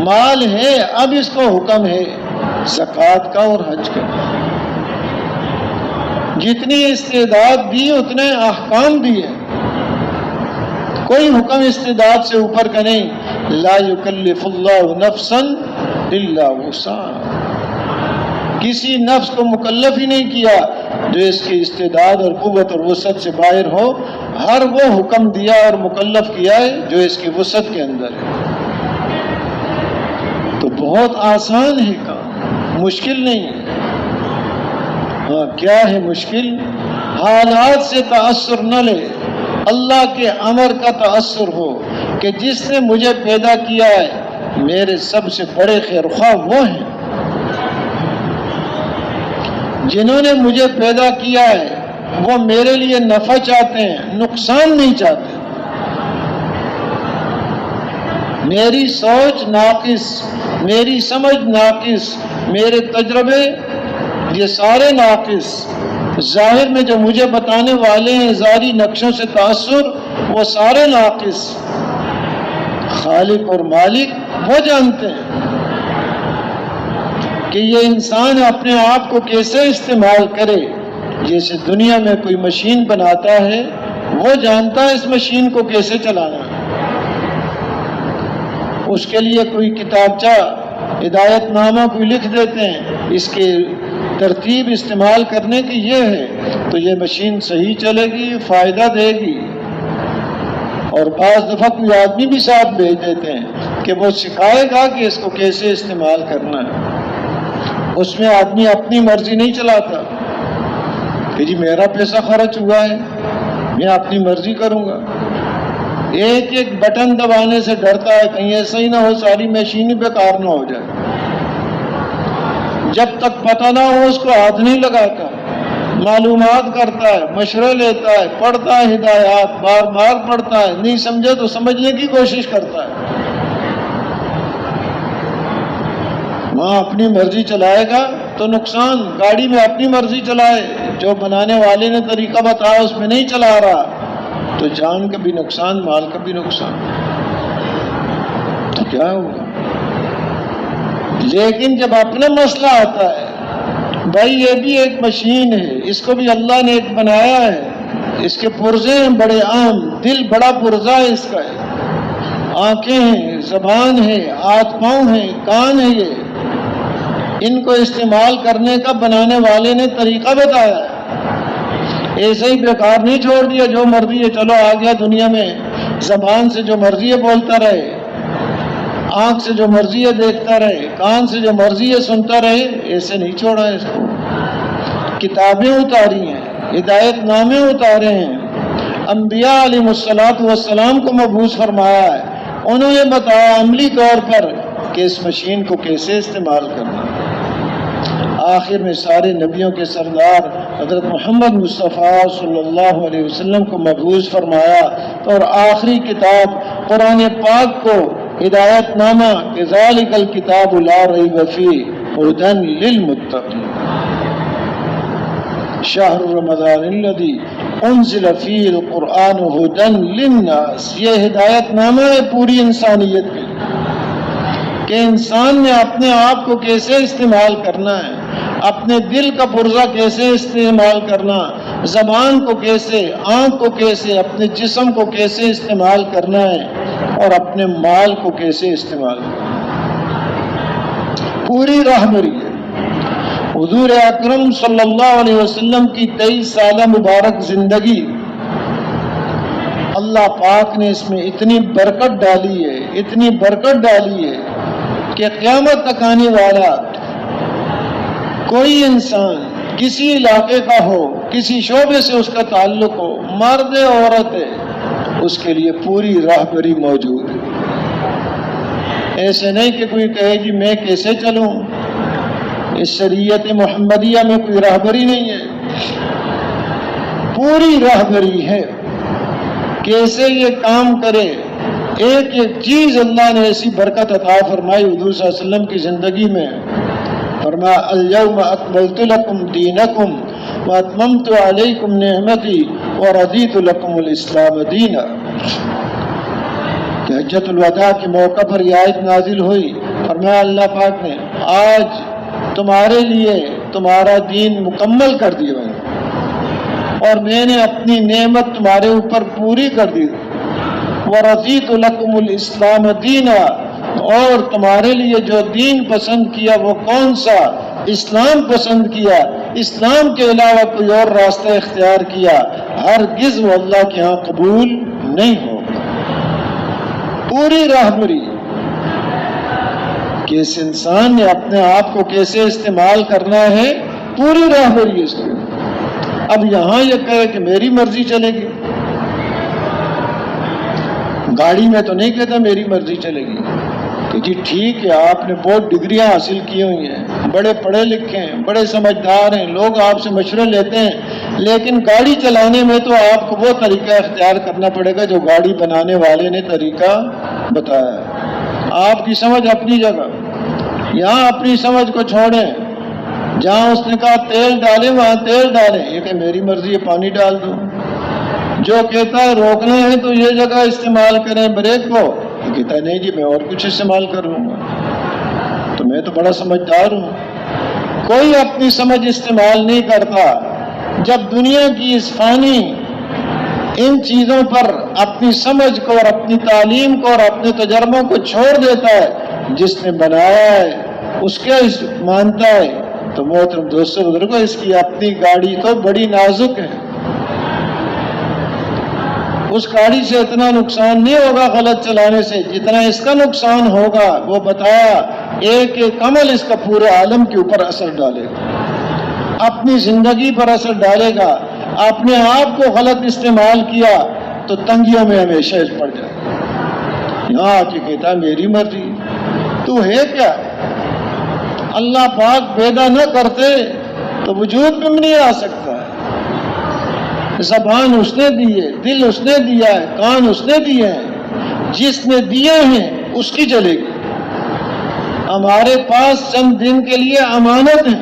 مال ہے، اب اس کو حکم ہے زکوٰۃ کا اور حج کا. جتنی استعداد دی اتنے احکام دیے، کوئی حکم استعداد سے اوپر کا نہیں. لا یکلف اللہ نفسا الا وسعها، کسی نفس کو مکلف ہی نہیں کیا جو اس کی استعداد اور قوت اور وسعت سے باہر ہو. ہر وہ حکم دیا اور مکلف کیا ہے جو اس کی وسعت کے اندر ہے. تو بہت آسان ہے کام، مشکل نہیں ہے. ہاں کیا ہے مشکل؟ حالات سے تاثر نہ لے، اللہ کے امر کا تاثر ہو کہ جس نے مجھے پیدا کیا ہے میرے سب سے بڑے خیرخواہ وہ ہیں. جنہوں نے مجھے پیدا کیا ہے وہ میرے لیے نفع چاہتے ہیں، نقصان نہیں چاہتے. میری سوچ ناقص، میری سمجھ ناقص، میرے تجربے یہ سارے ناقص. ظاہر میں جو مجھے بتانے والے ہیں ظاہری نقشوں سے تاثر، وہ سارے ناقص. خالق اور مالک وہ جانتے ہیں کہ یہ انسان اپنے آپ کو کیسے استعمال کرے. جیسے دنیا میں کوئی مشین بناتا ہے، وہ جانتا ہے اس مشین کو کیسے چلانا ہے. اس کے لیے کوئی کتابچہ، ہدایت نامہ کوئی لکھ دیتے ہیں، اس کے ترتیب استعمال کرنے کی یہ ہے، تو یہ مشین صحیح چلے گی، فائدہ دے گی. اور بعض دفعہ کوئی آدمی بھی ساتھ بھیج دیتے ہیں کہ وہ سکھائے گا کہ اس کو کیسے استعمال کرنا ہے. اس میں آدمی اپنی مرضی نہیں چلاتا کہ جی میرا پیسہ خرچ ہوا ہے میں اپنی مرضی کروں گا. ایک ایک بٹن دبانے سے ڈرتا ہے کہیں ایسا ہی نہ ہو ساری مشین ہی بیکار نہ ہو جائے. جب تک پتہ نہ ہو اس کو ہاتھ نہیں لگاتا. معلومات کرتا ہے، مشورے لیتا ہے، پڑھتا ہے، ہدایات بار بار پڑھتا ہے، نہیں سمجھے تو سمجھنے کی کوشش کرتا ہے. وہاں اپنی مرضی چلائے گا تو نقصان. گاڑی میں اپنی مرضی چلائے، جو بنانے والے نے طریقہ بتایا اس میں نہیں چلا رہا تو جان کا بھی نقصان، مال کا بھی نقصان. تو کیا ہوگا؟ لیکن جب اپنا مسئلہ آتا ہے، بھائی یہ بھی ایک مشین ہے، اس کو بھی اللہ نے ایک بنایا ہے، اس کے پرزے ہیں بڑے عام، دل بڑا پرزہ ہے اس کا ہے، آنکھیں ہیں، زبان ہے، ہاتھ پاؤں ہیں، کان ہے، یہ ان کو استعمال کرنے کا بنانے والے نے طریقہ بتایا ہے. ایسے ہی بیکار نہیں چھوڑ دیا جو مرضی ہے چلو آ گیا دنیا میں، زبان سے جو مرضی ہے بولتا رہے، آنکھ سے جو مرضی ہے دیکھتا رہے، کان سے جو مرضی ہے سنتا رہے. ایسے نہیں چھوڑا ہے اس کو. کتابیں اتاری ہیں، ہدایت نامے اتارے ہیں، انبیاء علیہ الصلوۃ والسلام کو مبعوث فرمایا ہے. انہوں نے بتایا عملی طور پر کہ اس مشین کو کیسے استعمال کرنا. آخر میں سارے نبیوں کے سردار حضرت محمد مصطفیٰ صلی اللہ علیہ وسلم کو مبعوث فرمایا اور آخری کتاب قرآن پاک کو ہدایت نامہ کہ ذالک الکتاب لا ریب فیہ ھدی للمتقین شہر رمضان الذی انزل فیہ القرآن ھدی للناس. یہ ہدایت نامہ ہے پوری انسانیت کے کہ انسان نے اپنے آپ کو کیسے استعمال کرنا ہے، اپنے دل کا پرزہ کیسے استعمال کرنا، زبان کو کیسے، آنکھ کو کیسے، اپنے جسم کو کیسے استعمال کرنا ہے اور اپنے مال کو کیسے استعمال کرنا. پوری رہبری ہے. حضور اکرم صلی اللہ علیہ وسلم کی 23 سالہ مبارک زندگی، اللہ پاک نے اس میں اتنی برکت ڈالی ہے، اتنی برکت ڈالی ہے کہ قیامت تک آنے والا کوئی انسان کسی علاقے کا ہو، کسی شعبے سے اس کا تعلق ہو، مرد ہے عورت ہے، اس کے لیے پوری راہبری موجود ہے. ایسے نہیں کہ کوئی کہے جی میں کیسے چلوں، اس شریعت محمدیہ میں کوئی راہبری نہیں ہے. پوری راہبری ہے کیسے یہ کام کرے. ایک ایک چیز اللہ نے ایسی برکت عطا فرمائی حضور صلی اللہ علیہ وسلم کی زندگی میں. فرمایا الیوم اکملت لکم دینکم واتممت علیکم نعمتی ورضیت لکم الاسلام دینا. کہ حجۃ الوداع کے موقع پر یہ آیت نازل ہوئی. فرمایا اللہ پاک نے آج تمہارے لیے تمہارا دین مکمل کر دیا اور میں نے اپنی نعمت تمہارے اوپر پوری کر دی. وَرَضِيتُ لَكُمُ الْإِسْلَامَ دِينًا، اور تمہارے لیے جو دین پسند کیا وہ کون سا؟ اسلام پسند کیا. اسلام کے علاوہ کوئی اور راستہ اختیار کیا ہرگز وہ اللہ کے ہاں قبول نہیں ہوگا. پوری راہبری کہ اس انسان نے اپنے آپ کو کیسے استعمال کرنا ہے، پوری راہبری اس کی. اب یہاں یہ کہے کہ میری مرضی چلے گی، گاڑی میں تو نہیں کہتا میری مرضی چلے گی کہ جی ٹھیک ہے آپ نے بہت ڈگریاں حاصل کی ہوئی ہیں، بڑے پڑھے لکھے ہیں، بڑے سمجھدار ہیں، لوگ آپ سے مشورے لیتے ہیں، لیکن گاڑی چلانے میں تو آپ کو وہ طریقہ اختیار کرنا پڑے گا جو گاڑی بنانے والے نے طریقہ بتایا ہے. آپ کی سمجھ اپنی جگہ، یہاں اپنی سمجھ کو چھوڑیں. جہاں اس نے کہا تیل ڈالیں وہاں تیل ڈالیں، یہ کہ میری مرضی ہے پانی ڈال دوں. جو کہتا ہے روکنا ہے تو یہ جگہ استعمال کریں بریک کو، یہ کہتا ہے نہیں جی میں اور کچھ استعمال کر لوں گا. تو میں تو بڑا سمجھدار ہوں. کوئی اپنی سمجھ استعمال نہیں کرتا. جب دنیا کی اس فانی ان چیزوں پر اپنی سمجھ کو اور اپنی تعلیم کو اور اپنے تجربوں کو چھوڑ دیتا ہے، جس نے بنایا ہے اس کے مانتا ہے. تو محترم دوستو بزرگوں، اس کی اپنی گاڑی تو بڑی نازک ہے. اس گاڑی سے اتنا نقصان نہیں ہوگا غلط چلانے سے جتنا اس کا نقصان ہوگا. وہ بتایا ایک ایک عمل اس کا پورے عالم کے اوپر اثر ڈالے گا، اپنی زندگی پر اثر ڈالے گا. اپنے آپ کو غلط استعمال کیا تو تنگیوں میں ہمیشہ پڑ جائے. یہاں آ کے کہتا میری مرضی، تو ہے کیا؟ اللہ پاک پیدا نہ کرتے تو وجود میں نہیں آ سکتا ہے. زبان اس نے دی ہے، دل اس نے دیا ہے، کان اس نے دیے ہیں. جس نے دیے ہیں اس کی چلے گی. ہمارے پاس چند دن کے لیے امانت ہے،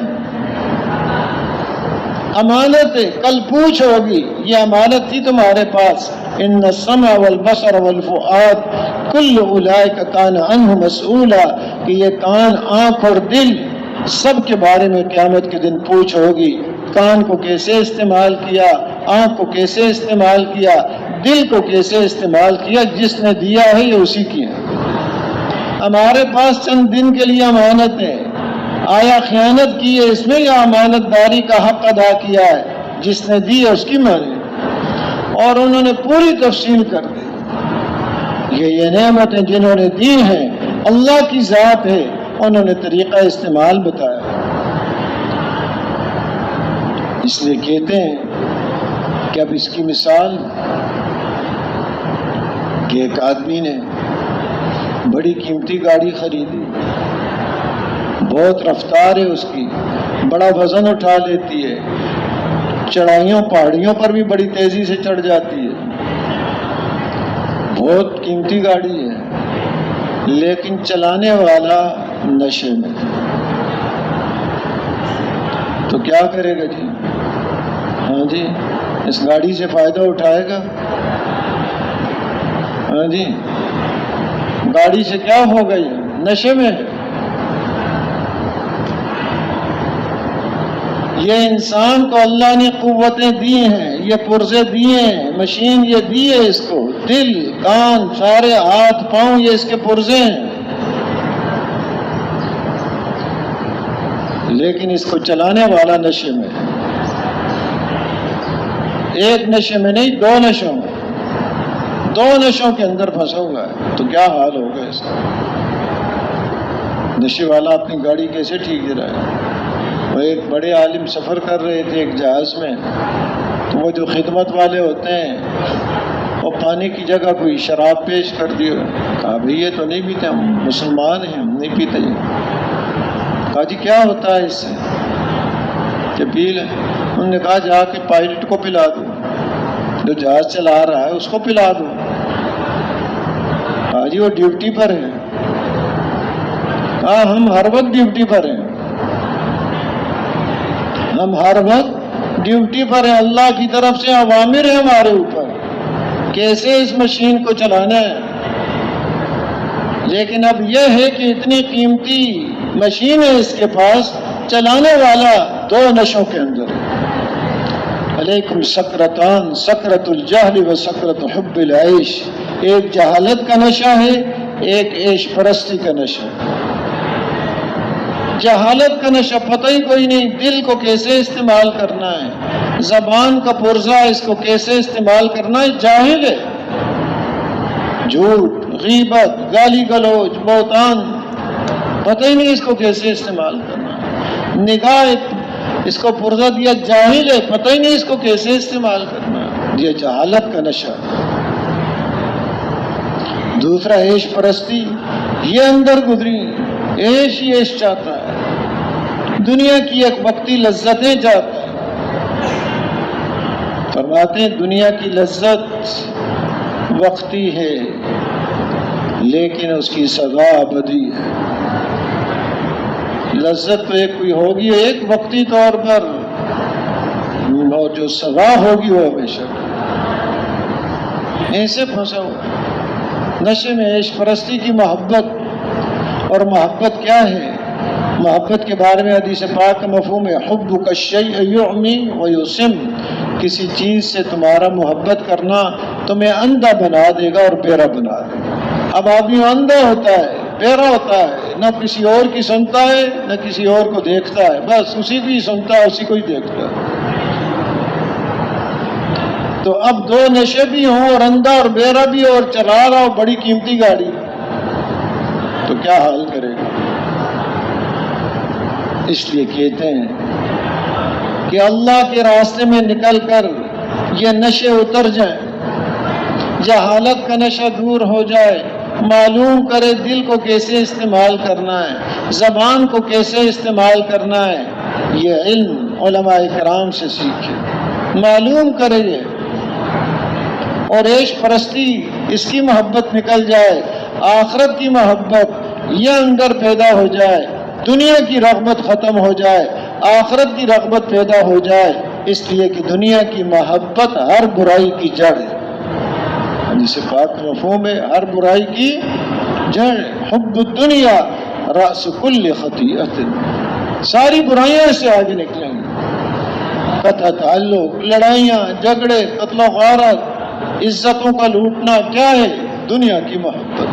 امانت ہے، کل پوچھ ہوگی. یہ امانت تھی تمہارے پاس. ان السمع والبصر والفؤاد کل اولئک کان عنہ مسئولا، کہ یہ کان، آنکھ اور دل سب کے بارے میں قیامت کے دن پوچھ ہوگی. کان کو کیسے استعمال کیا، آنکھ کو کیسے استعمال کیا، دل کو کیسے استعمال کیا. جس نے دیا ہے یہ اسی کی ہے. ہمارے پاس چند دن کے لیے امانت ہے. آیا خیانت کی ہے اس میں یا امانت داری کا حق ادا کیا ہے؟ جس نے دی ہے اس کی مانی. اور انہوں نے پوری تفصیل کر دی. یہ نعمتیں جنہوں نے دی ہیں اللہ کی ذات ہے، انہوں نے طریقہ استعمال بتایا. اس لیے کہتے ہیں کہ اب اس کی مثال کہ ایک آدمی نے بڑی قیمتی گاڑی خریدی، بہت رفتار ہے اس کی، بڑا وزن اٹھا لیتی ہے، چڑھائیوں پہاڑیوں پر بھی بڑی تیزی سے چڑھ جاتی ہے، بہت قیمتی گاڑی ہے، لیکن چلانے والا نشے میں. تو کیا کرے گا جی؟ ہاں جی، اس گاڑی سے فائدہ اٹھائے گا؟ ہاں جی، گاڑی سے کیا ہوگا؟ یہ نشے میں ہے. یہ انسان کو اللہ نے قوتیں دی ہیں، یہ پرزے دیے ہیں، مشین یہ دی ہے اس کو، دل، کان، سارے ہاتھ پاؤں یہ اس کے پرزے ہیں. لیکن اس کو چلانے والا نشے میں ہے. ایک نشے میں نہیں، دو نشوں میں، دو نشوں کے اندر پھنسا ہوا ہے. تو کیا حال ہوگا اس کا؟ نشے والا اپنی گاڑی کیسے ٹھیک کرائے؟ وہ ایک بڑے عالم سفر کر رہے تھے ایک جہاز میں، تو وہ جو خدمت والے ہوتے ہیں وہ پانی کی جگہ کوئی شراب پیش کر دی. کہا بھئی یہ تو نہیں پیتے، ہم مسلمان ہیں، ہم نہیں پیتے. کہا جی کیا ہوتا ہے اس سے؟ کہ پی لیں. انہوں نے کہا جا کے پائلٹ کو پلا دو، جو جہاز چلا رہا ہے اس کو پلا دو. کہا جی وہ ڈیوٹی پر ہے. کہا ہم ہر وقت ڈیوٹی پر ہیں، ہم ہر وقت ڈیوٹی پر ہیں. اللہ کی طرف سے اوامر ہے ہمارے اوپر کیسے اس مشین کو چلانا ہے. لیکن اب یہ ہے کہ اتنی قیمتی مشین ہے اس کے پاس، چلانے والا دو نشوں کے اندر ہے. علیکم سکرتان، سکرت الجہل و سکرت حب العیش. ایک جہالت کا نشہ ہے، ایک عیش پرستی کا نشہ ہے. جہالت کا نشہ پتہ ہی کوئی نہیں، دل کو کیسے استعمال کرنا ہے، زبان کا پرزہ اس کو کیسے استعمال کرنا ہے، جاہل ہے. جھوٹ، غیبت، گالی گلوچ، بہتان، پتہ ہی نہیں اس کو کیسے استعمال کرنا ہے. نگاہ اس کو پرزہ دیا، جاہل ہے، پتہ ہی نہیں اس کو کیسے استعمال کرنا ہے. یہ جہالت کا نشہ. دوسرا عیش پرستی، یہ اندر گزری، عیش ہی عیش چاہتا ہے، دنیا کی ایک وقتی لذتیں چاہتا ہے. فرماتے ہیں دنیا کی لذت وقتی ہے لیکن اس کی سزا ابدی ہے. لذت تو ایک کوئی ہوگی ایک وقتی طور پر، اور جو سزا ہوگی وہ ہمیشہ. ایسے پھنسا ہوا نشے میں، عیش پرستی کی محبت. اور محبت کیا ہے؟ محبت کے بارے میں حدیث پاک کا مفہوم ہے حبک الشیء یعمی ویسم. کسی چیز سے تمہارا محبت کرنا تمہیں اندھا بنا دے گا اور بہرا بنا دے گا. اب آدمی اندھا ہوتا ہے، بہرا ہوتا ہے، نہ کسی اور کی سنتا ہے نہ کسی اور کو دیکھتا ہے، بس اسی کو ہی سنتا ہے، اسی کو ہی دیکھتا ہے. تو اب دو نشے بھی ہوں اور اندھا اور بیرا بھی اور چلا رہا ہو بڑی قیمتی گاڑی، تو کیا حال کرے گا؟ اس لیے کہتے ہیں کہ اللہ کے راستے میں نکل کر یہ نشے اتر جائیں، جہالت کا نشہ دور ہو جائے، معلوم کرے دل کو کیسے استعمال کرنا ہے، زبان کو کیسے استعمال کرنا ہے، یہ علم علماء کرام سے سیکھے، معلوم کرے یہ، اور عیش پرستی اس کی محبت نکل جائے، آخرت کی محبت یہ اندر پیدا ہو جائے، دنیا کی رغبت ختم ہو جائے، آخرت کی رغبت پیدا ہو جائے، اس لیے کہ دنیا کی محبت ہر برائی کی جڑ ہے، جسے پاک مفہوم ہے، ہر برائی کی جڑ، حب الدنیا رأس کل خطیئت، ساری برائیاں اس سے آگے نکلیں گی، قطع تعلق، لڑائیاں، جھگڑے، قتل و غارت، عزتوں کا لوٹنا، کیا ہے؟ دنیا کی محبت،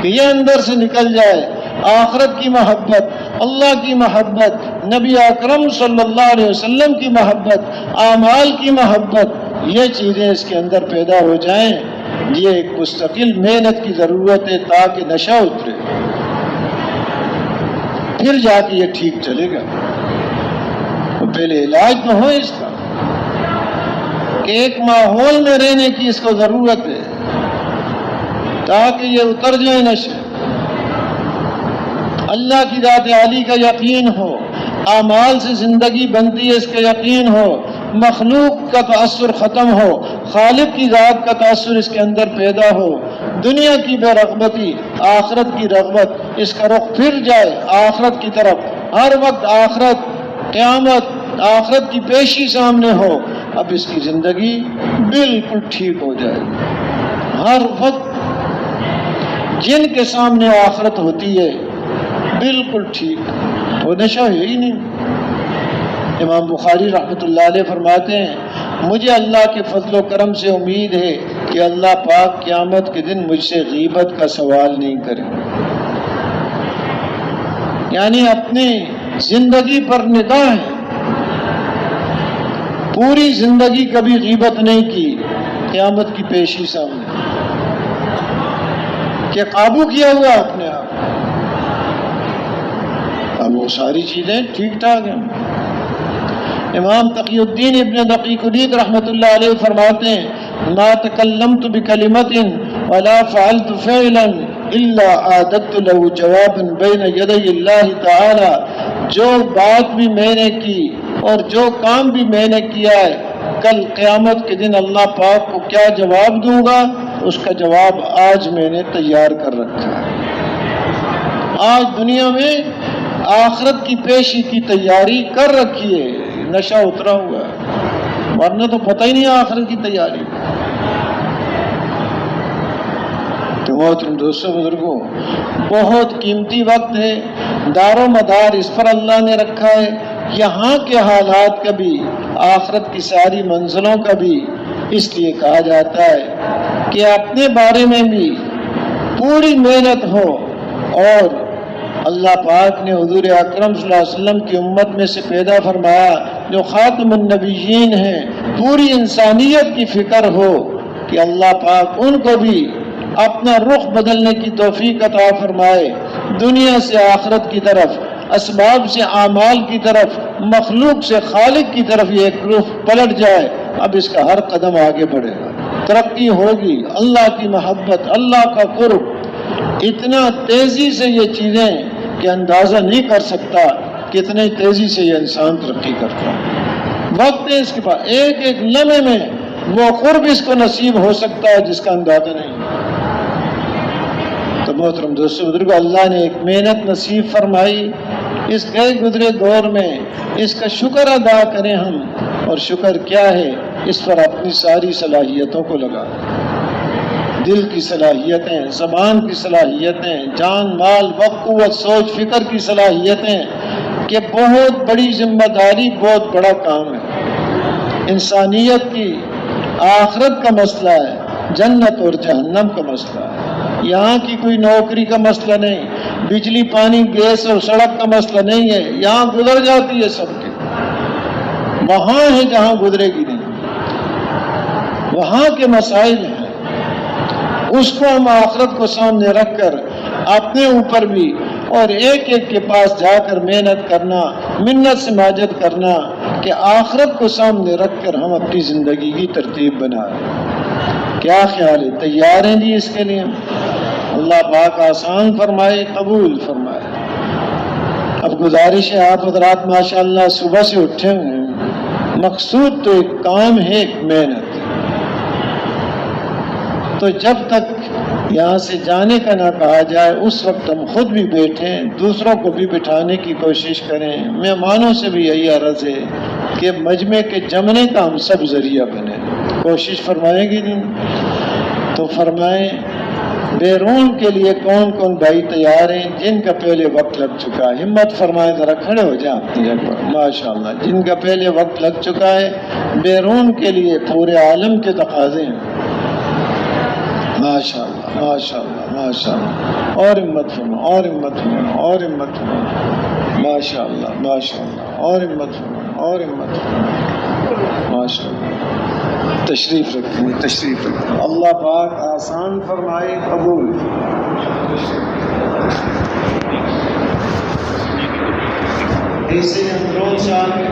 کہ یہ اندر سے نکل جائے، آخرت کی محبت، اللہ کی محبت، نبی اکرم صلی اللہ علیہ وسلم کی محبت، اعمال کی محبت، یہ چیزیں اس کے اندر پیدا ہو جائیں، یہ ایک مستقل محنت کی ضرورت ہے تاکہ نشہ اترے، پھر جا کے یہ ٹھیک چلے گا۔ تو پہلے علاج تو ہو اس کا، کہ ایک ماحول میں رہنے کی اس کو ضرورت ہے تاکہ یہ اتر جائے نشے، اللہ کی ذات عالی کا یقین ہو، اعمال سے زندگی بنتی ہے اس کا یقین ہو، مخلوق کا تأثر ختم ہو، خالق کی ذات کا تأثر اس کے اندر پیدا ہو، دنیا کی بے رغبتی، آخرت کی رغبت، اس کا رخ پھر جائے آخرت کی طرف، ہر وقت آخرت، قیامت، آخرت کی پیشی سامنے ہو، اب اس کی زندگی بالکل ٹھیک ہو جائے، ہر وقت جن کے سامنے آخرت ہوتی ہے بالکل ٹھیک، وہ نشہ ہے ہی نہیں۔ امام بخاری رحمۃ اللہ علیہ فرماتے ہیں، مجھے اللہ کے فضل و کرم سے امید ہے کہ اللہ پاک قیامت کے دن مجھ سے غیبت کا سوال نہیں کرے، یعنی اپنی زندگی پر نگاہ ہے، پوری زندگی کبھی غیبت نہیں کی، قیامت کی پیشی سامنے کہ قابو کیا ہوا اپنے آپ، اب وہ ساری چیزیں ٹھیک ٹھاک ہیں۔ امام تقی الدین ابن دقیق العید رحمۃ اللہ علیہ فرماتے ہیں، ما تکلمت بکلمۃ ولا فعلت فعلا الا عادت له جوابا بین یدی اللہ تعالی، جو بات بھی میں نے کی اور جو کام بھی میں نے کیا ہے، کل قیامت کے دن اللہ پاک کو کیا جواب دوں گا، اس کا جواب آج میں نے تیار کر رکھا ہے۔ آج دنیا میں آخرت کی پیشی کی تیاری کر رکھی ہے، نشہ اترا ہوا ہے، ورنہ تو پتہ ہی نہیں آخرت کی تیاری۔ تو محترم دوستو بزرگوں، بہت قیمتی وقت ہے، دار و مدار اس پر اللہ نے رکھا ہے، یہاں کے حالات کا بھی، آخرت کی ساری منزلوں کا بھی، اس لیے کہا جاتا ہے کہ اپنے بارے میں بھی پوری محنت ہو، اور اللہ پاک نے حضور اکرم صلی اللہ علیہ وسلم کی امت میں سے پیدا فرمایا جو خاتم النبیین ہیں، پوری انسانیت کی فکر ہو کہ اللہ پاک ان کو بھی اپنا رخ بدلنے کی توفیق عطا فرمائے، دنیا سے آخرت کی طرف، اسباب سے اعمال کی طرف، مخلوق سے خالق کی طرف یہ ایک رخ پلٹ جائے، اب اس کا ہر قدم آگے بڑھے گا، ترقی ہوگی، اللہ کی محبت، اللہ کا قرب، اتنا تیزی سے یہ چیزیں کہ اندازہ نہیں کر سکتا کتنے تیزی سے یہ انسان ترقی کرتا ہے، وقت ہے اس کے پاس، ایک ایک لمحے میں وہ قرب اس کو نصیب ہو سکتا ہے جس کا اندازہ نہیں۔ تو محترم دوستو بزرگو، اللہ نے ایک محنت نصیب فرمائی اس گئے گزرے دور میں، اس کا شکر ادا کریں ہم، اور شکر کیا ہے، اس پر اپنی ساری صلاحیتوں کو لگا، دل کی صلاحیتیں، زبان کی صلاحیتیں، جان مال وقت قوت سوچ فکر کی صلاحیتیں، کہ بہت بڑی ذمہ داری، بہت بڑا کام ہے، انسانیت کی آخرت کا مسئلہ ہے، جنت اور جہنم کا مسئلہ ہے، یہاں کی کوئی نوکری کا مسئلہ نہیں، بجلی پانی گیس اور سڑک کا مسئلہ نہیں ہے، یہاں گزر جاتی ہے سب کے، وہاں ہے جہاں گزرے گی نہیں، وہاں کے مسائل ہیں، اس کو ہم آخرت کو سامنے رکھ کر اپنے اوپر بھی اور ایک ایک کے پاس جا کر محنت کرنا، منت سماجت کرنا کہ آخرت کو سامنے رکھ کر ہم اپنی زندگی کی ترتیب بنائیں۔ کیا خیال ہے؟ تیار ہیں جی اس کے لیے؟ اللہ پاک آسان فرمائے، قبول فرمائے۔ اب گزارش ہے، آپ حضرات ماشاءاللہ صبح سے اٹھے ہوئے ہیں، مقصود تو ایک کام ہے، ایک محنت، تو جب تک یہاں سے جانے کا نہ کہا جائے اس وقت ہم خود بھی بیٹھیں، دوسروں کو بھی بٹھانے کی کوشش کریں۔ مہمانوں سے بھی یہی عرض ہے کہ مجمع کے جمنے کا ہم سب ذریعہ بنیں، کوشش فرمائیں گے نہیں تو فرمائیں۔ بیرون کے لیے کون کون بھائی تیار ہیں جن کا پہلے وقت لگ چکا ہے؟ ہمت فرمائیں، ذرا کھڑے ہو جائیں اپنی جگہ پر، ماشاءاللہ جن کا پہلے وقت لگ چکا ہے۔ بیرون کے لیے پورے عالم کے تقاضے ہیں، ماشاءاللہ ماشاءاللہ ماشاءاللہ، اور ہمت فرما، اور ہمت فرما، اور ہمت فرما، ماشاءاللہ ماشاءاللہ، اور ہمت فرما، اور ہمت فرما، ماشاءاللہ۔ تشریف رکھیں، تشریف رکھیں، اللہ پاک آسان فرمائے، قبول۔ ایسے ہم روز آگے